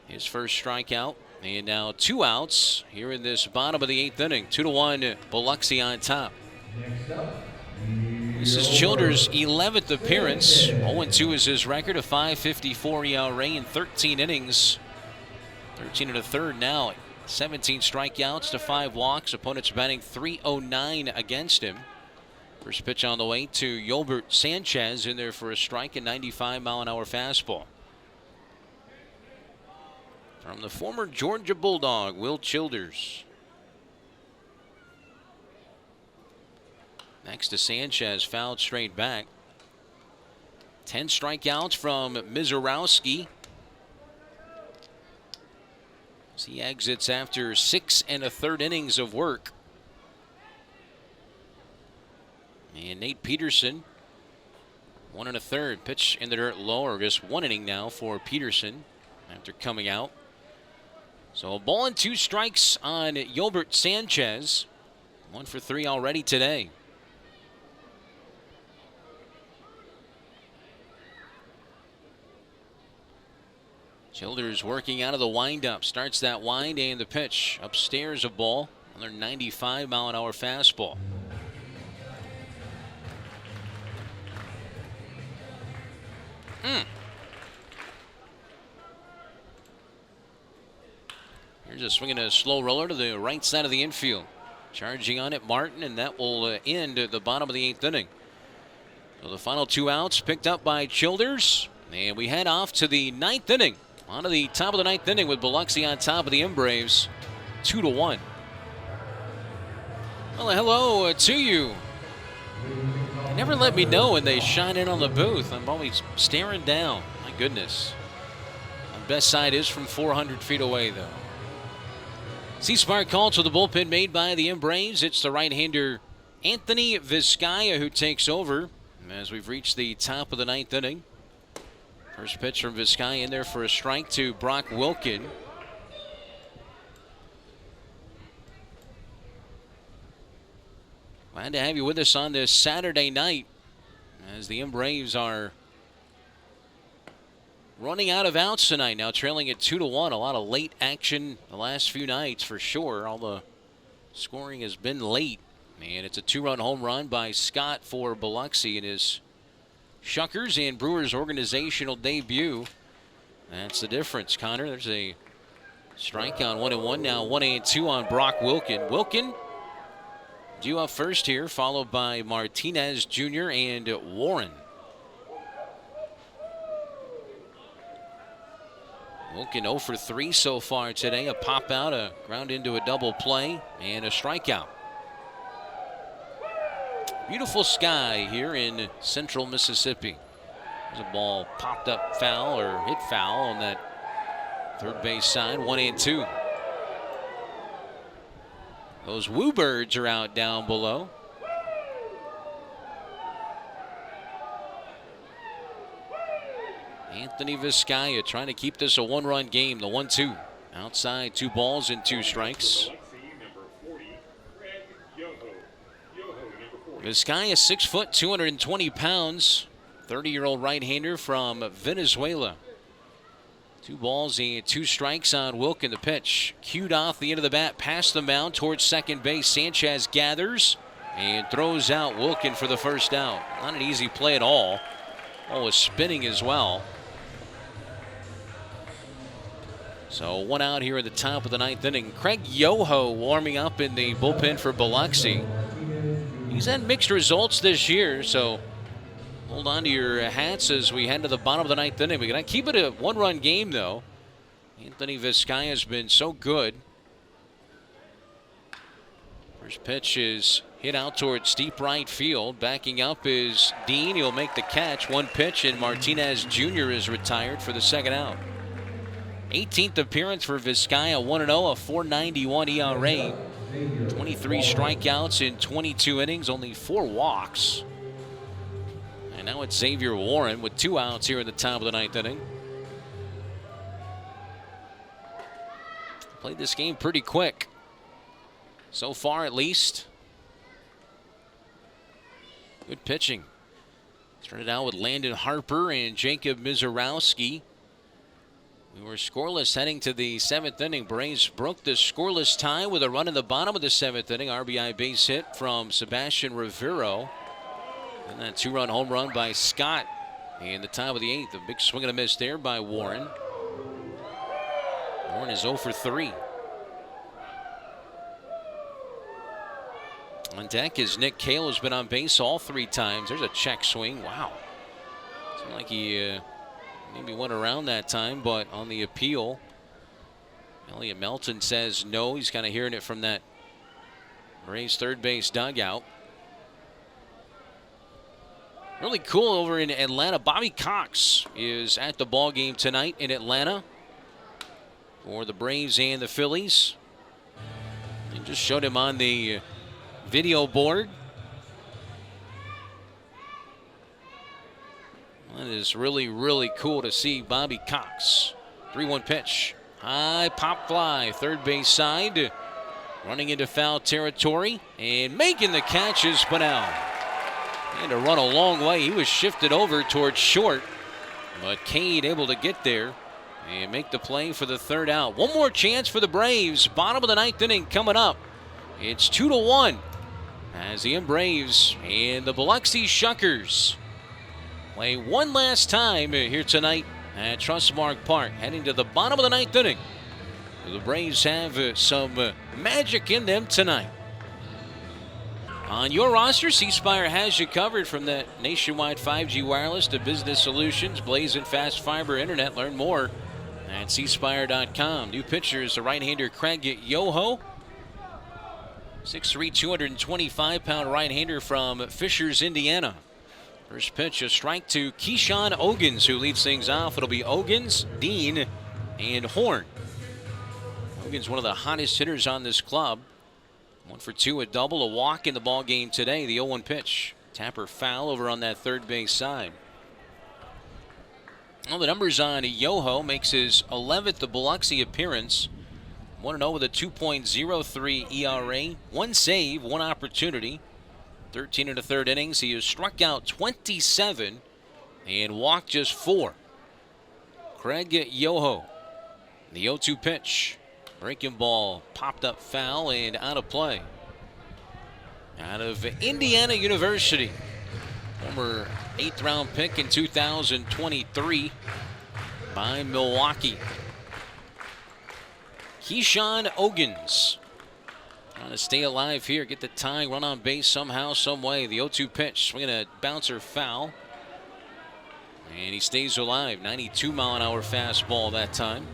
His first strikeout, and now 2 outs here in this bottom of the 8th inning. 2-1 Biloxi on top.
Next up,
This is Childers' 11th appearance. 0-2 is his record, a .554 ERA in 13 innings. 13 1/3 now. 17 strikeouts to 5 walks. Opponents batting .309 against him. First pitch on the way to Yolbert Sanchez, in there for a strike, a 95-mile-an-hour fastball. From the former Georgia Bulldog, Will Childers. Next to Sanchez, fouled straight back. 10 strikeouts from Mizorowski. As he exits after 6 1/3 innings of work. And Nate Peterson, 1 1/3. Pitch in the dirt low, or just 1 inning now for Peterson after coming out. So a ball and 2 strikes on Yolbert Sanchez. 1 for 3 already today. Childers working out of the windup. Starts that wind and the pitch. Upstairs a ball. Another 95-mile-an-hour fastball. Here's a swinging a slow roller to the right side of the infield. Charging on it, Martin, and that will end at the bottom of the 8th inning. So the final 2 outs picked up by Childers. And we head off to the 9th inning. On to the top of the 9th inning with Biloxi on top of the Embraves, 2-1. Well, hello to you. They never let me know when they shine in on the booth. I'm always staring down. My goodness. The best side is from 400 feet away, though. C-Spark call to the bullpen made by the Embraves. It's the right-hander Anthony Vizcaya who takes over as we've reached the top of the 9th inning. First pitch from Vizcaya in there for a strike to Brock Wilkin. Glad to have you with us on this Saturday night as the Embraves are running out of outs tonight, now trailing at 2-1. A lot of late action the last few nights for sure. All the scoring has been late. And it's a 2-run home run by Scott for Biloxi in his Shuckers and Brewers organizational debut. That's the difference, Connor. There's a strike on 1-1 now. 1-2 on Brock Wilkin. Wilkin due up first here, followed by Martinez Jr. and Warren. Wilkin 0 for 3 so far today. A pop out, a ground into a double play, and a strikeout. Beautiful sky here in central Mississippi. There's a ball popped up foul or hit foul on that third base side. 1-2. Those Woo Birds are out down below. Anthony Vizcaya trying to keep this a 1-run game. The 1-2. Outside, 2 balls and 2 strikes. Vizcaya, 6 foot, 220 pounds. 30-year-old right-hander from Venezuela. 2 balls and 2 strikes on Wilkin. The pitch cued off the end of the bat, past the mound towards second base. Sanchez gathers and throws out Wilkin for the first out. Not an easy play at all. Ball was spinning as well. So 1 out here at the top of the 9th inning. Craig Yoho warming up in the bullpen for Biloxi. He's had mixed results this year, so hold on to your hats as we head to the bottom of the 9th inning. We're going to keep it a 1-run game, though. Anthony Vizcaya has been so good. First pitch is hit out towards deep right field. Backing up is Dean. He'll make the catch. 1 pitch, and Martinez Jr. is retired for the second out. 18th appearance for Vizcaya, 1-0, a .491 ERA. 23 strikeouts in 22 innings, only 4 walks. And now it's Xavier Warren with 2 outs here at the top of the 9th inning. played this game pretty quick. So far, at least. Good pitching. Started out with Landon Harper and Jacob Mizorowski. We were scoreless heading to the 7th inning. Braves broke the scoreless tie with a run in the bottom of the 7th inning. RBI base hit from Sebastian Rivero. And that 2-run home run by Scott. And the top of the 8th. A big swing and a miss there by Warren. Warren is 0 for 3. On deck is Nick Cale, who's been on base all 3 times. There's a check swing. Wow. Seemed like he maybe went around that time, but on the appeal, Elliot Melton says no. He's kind of hearing it from that Braves third base dugout. Really cool over in Atlanta. Bobby Cox is at the ball game tonight in Atlanta for the Braves and the Phillies. They just showed him on the video board. That is really, really cool to see Bobby Cox. 3-1 pitch. High pop fly. Third base side. Running into foul territory. And making the catch is Bunnell. He had to run a long way. He was shifted over towards short. But Cade able to get there and make the play for the 3rd out. One more chance for the Braves. Bottom of the 9th inning coming up. It's 2-1. As the Braves and the Biloxi Shuckers play one last time here tonight at Trustmark Park, heading to the bottom of the 9th inning. The Braves have some magic in them tonight. On your roster, C Spire has you covered, from that nationwide 5G wireless to business solutions, blazing fast fiber internet. Learn more at cspire.com. New pitcher is the right-hander Craig Yoho. 6'3", 225-pound right-hander from Fishers, Indiana. First pitch, a strike to Keyshawn Ogans, who leads things off. It'll be Ogans, Dean, and Horn. Ogans, one of the hottest hitters on this club. 1 for 2, a double, a walk in the ball game today. The 0-1 pitch. Tapper foul over on that third base side. Well, the numbers on Yoho, makes his 11th Biloxi appearance. 1-0 with a 2.03 ERA. 1 save, 1 opportunity. 13 1/3 innings. He has struck out 27 and walked just 4. Craig Yoho. The 0-2 pitch. Breaking ball popped up foul and out of play. Out of Indiana University. Former 8th round pick in 2023 by Milwaukee. Keyshawn Ogans trying to stay alive here, get the tying run on base somehow, some way. The 0-2 pitch, swinging a bouncer foul. And he stays alive. 92-mile-an-hour fastball that time.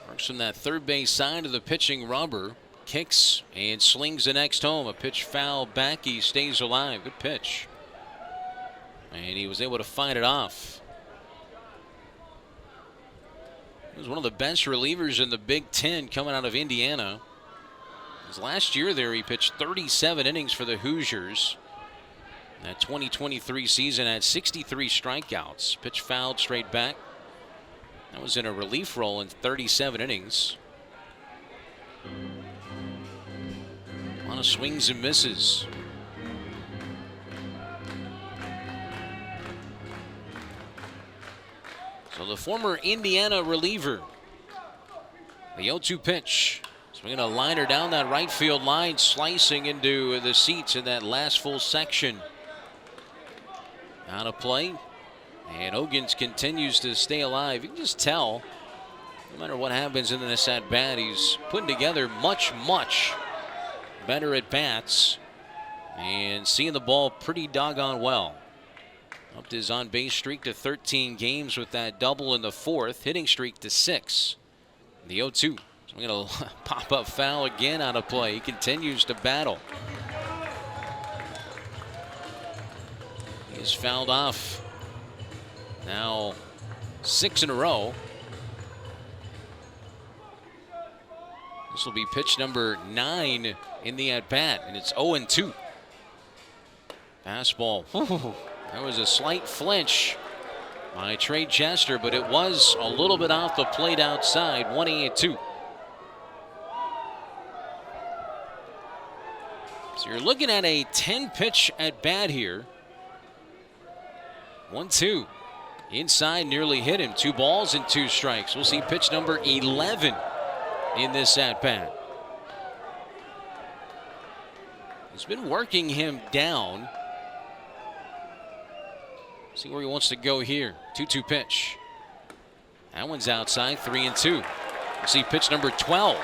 Works from that third base side of the pitching rubber. Kicks and slings the next home. A pitch foul back. He stays alive. Good pitch. And he was able to fight it off. He was one of the best relievers in the Big Ten coming out of Indiana. His last year there, he pitched 37 innings for the Hoosiers. That 2023 season had 63 strikeouts. Pitch fouled straight back. That was in a relief role in 37 innings. A lot of swings and misses. So the former Indiana reliever, the 0-2 pitch, swinging a liner down that right field line, slicing into the seats in that last full section. Out of play, and Ogans continues to stay alive. You can just tell, no matter what happens in this at bat, he's putting together much better at bats and seeing the ball pretty doggone well. Upped his on base streak to 13 games with that double in the 4th, hitting streak to 6. The 0-2. So we're going to pop up foul again out of play. He continues to battle. He is fouled off now 6 in a row. This will be pitch number 9 in the at-bat, and it's 0-2. Fastball. There was a slight flinch by Trey Chester, but it was a little bit off the plate outside. 1-2. So you're looking at a 10-pitch at-bat here. 1-2. Inside, nearly hit him. 2 balls and 2 strikes. We'll see pitch number 11 in this at-bat. He's been working him down. See where he wants to go here. 2-2 pitch. That one's outside. 3-2. We'll see pitch number 12.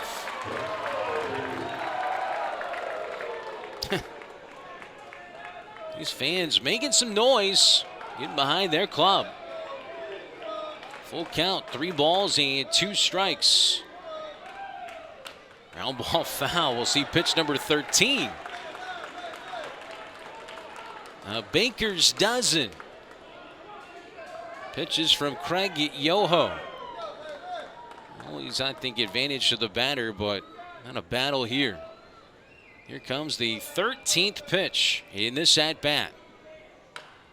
These fans making some noise, getting behind their club. Full count, 3 balls and 2 strikes. Ground ball foul. We'll see pitch number 13. A baker's dozen. Pitches from Craig Yoho. Always, I think, advantage to the batter, but not a battle here. Here comes the 13th pitch in this at-bat.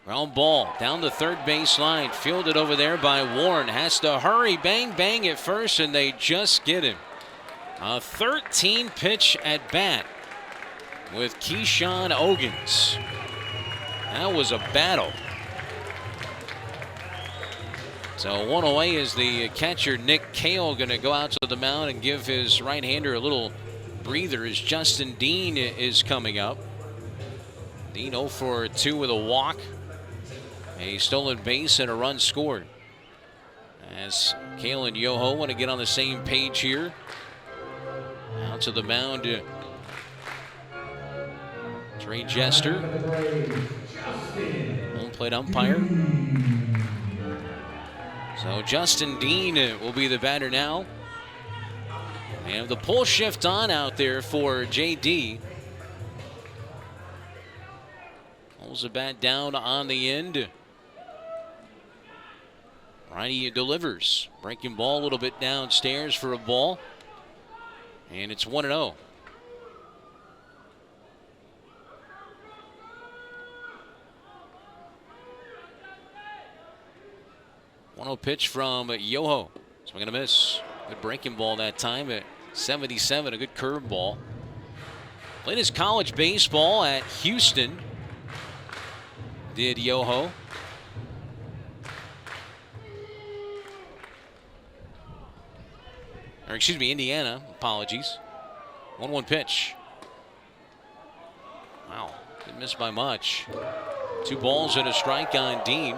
Ground ball down the third base line. Fielded over there by Warren. Has to hurry. Bang, bang at first, and they just get him. A 13-pitch at-bat with Keyshawn Ogans. That was a battle. So one away is the catcher, Nick Cale, going to go out to the mound and give his right-hander a little breather as Justin Dean is coming up. Dean 0 for 2 with a walk, a stolen base, and a run scored. As Cale and Yoho want to get on the same page here. Out to the mound, Trey Jester, home plate umpire. So Justin Dean will be the batter now. And the pull shift on out there for JD. Holds the bat down on the end. Righty delivers. Breaking ball a little bit downstairs for a ball. And it's 1-0. Pitch from Yoho. Swing and a miss. Good breaking ball that time at 77. A good curveball. Played his college baseball at Houston. Did Yoho. Or excuse me, Indiana. Apologies. 1-1 pitch. Wow. Didn't miss by much. 2 balls and a strike on Dean.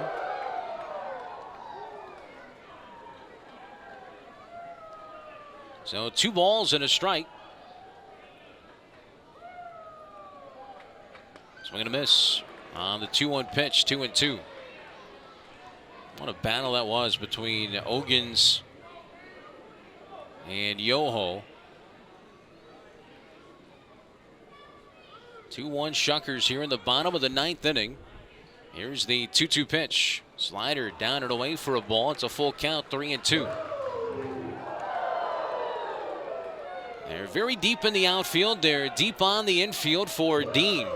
So 2 balls and a strike. Swing and a miss on the 2-1 pitch, 2-2. What a battle that was between Ogans and Yoho. 2-1 Shuckers here in the bottom of the 9th inning. Here's the 2-2 pitch. Slider down and away for a ball. It's a full count, 3-2. They're very deep in the outfield. They're deep on the infield for Dean.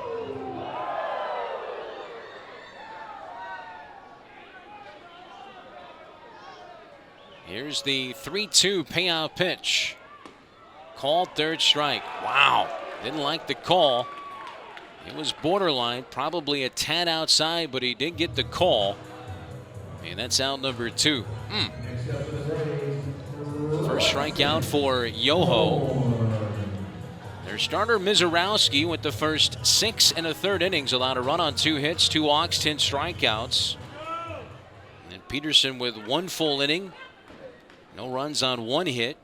Here's the 3-2 payout pitch. Called, 3rd strike. Wow. Didn't like the call. It was borderline, probably a tad outside, but he did get the call. And that's out number 2. First strikeout for Yoho. Their starter, Mizorowski, went the first 6 1/3 innings, allowed a run on 2 hits, 2 walks, 10 strikeouts. And Peterson with 1 full inning. No runs on 1 hit.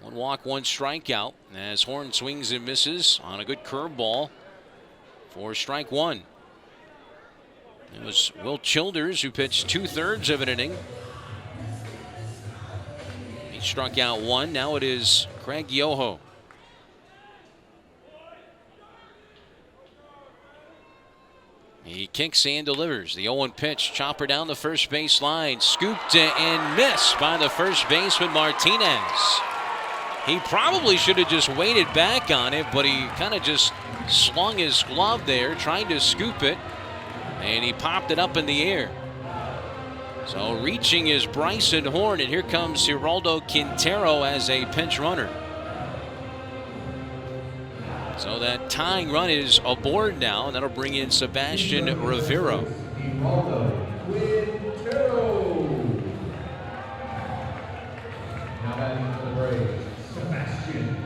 1 walk, 1 strikeout. As Horn swings and misses on a good curveball for strike 1. It was Will Childers who pitched 2/3 of an inning. He struck out 1. Now it is Craig Yoho. He kicks and delivers. The 0-1 pitch, chopper down the first base line. Scooped and missed by the first baseman Martinez. He probably should have just waited back on it, but he kind of just slung his glove there, trying to scoop it, and he popped it up in the air. So reaching is Bryson Horn, and here comes Geraldo Quintero as a pinch runner. So that tying run is aboard now, and that'll bring in Sebastian Rivero.
Geraldo Quintero. Now batting for the Braves, Sebastian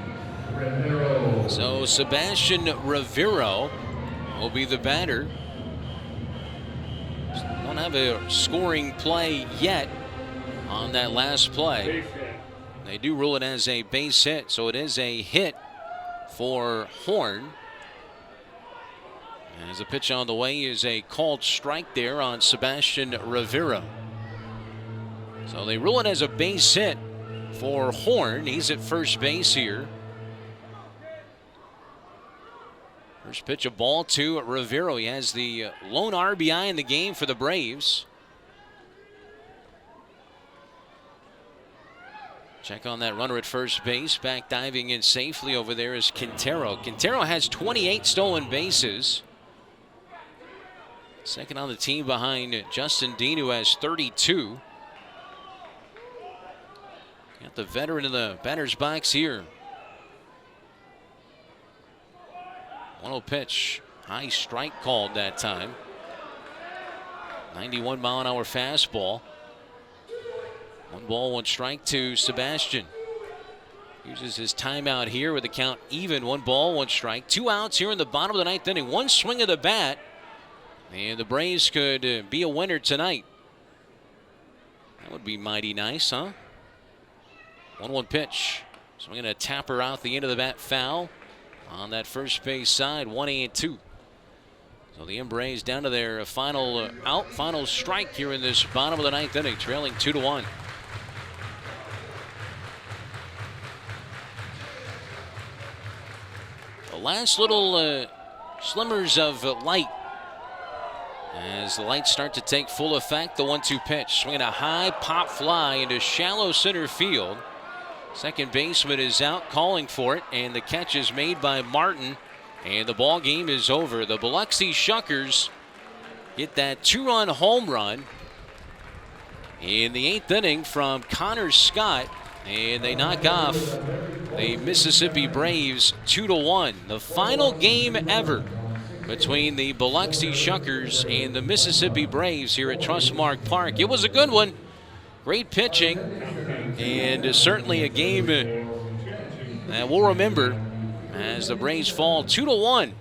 Rivero.
So Sebastian Rivero will be the batter. Don't have a scoring play yet on that last play. They do rule it as a base hit, so it is a hit for Horn. As a pitch on the way is a called strike there on Sebastian Rivero. So they rule it as a base hit for Horn. He's at first base here. First pitch, a ball to Rivero. He has the lone RBI in the game for the Braves. Check on that runner at first base. Back diving in safely over there is Quintero. Quintero has 28 stolen bases. Second on the team behind Justin Dean, who has 32. Got the veteran in the batter's box here. 1-0 pitch. High strike called that time. 91-mile-an-hour fastball. 1 ball, 1 strike to Sebastian. Uses his timeout here with the count even. 1 ball, 1 strike. 2 outs here in the bottom of the 9th inning. 1 swing of the bat, and the Braves could be a winner tonight. That would be mighty nice, huh? 1-1 pitch. Swinging a tapper out the end of the bat, foul. On that first base side, 1-2. So the Braves down to their final out, final strike here in this bottom of the 9th inning, trailing 2-1. The last little slimmers of light as the lights start to take full effect. The 1-2 pitch, swinging a high pop fly into shallow center field. Second baseman is out calling for it, and the catch is made by Martin, and the ball game is over. The Biloxi Shuckers get that 2-run home run in the 8th inning from Connor Scott, and they knock off the Mississippi Braves 2-1. The final game ever between the Biloxi Shuckers and the Mississippi Braves here at Trustmark Park. It was a good one. Great pitching, and certainly a game that we'll remember as the Braves fall 2-1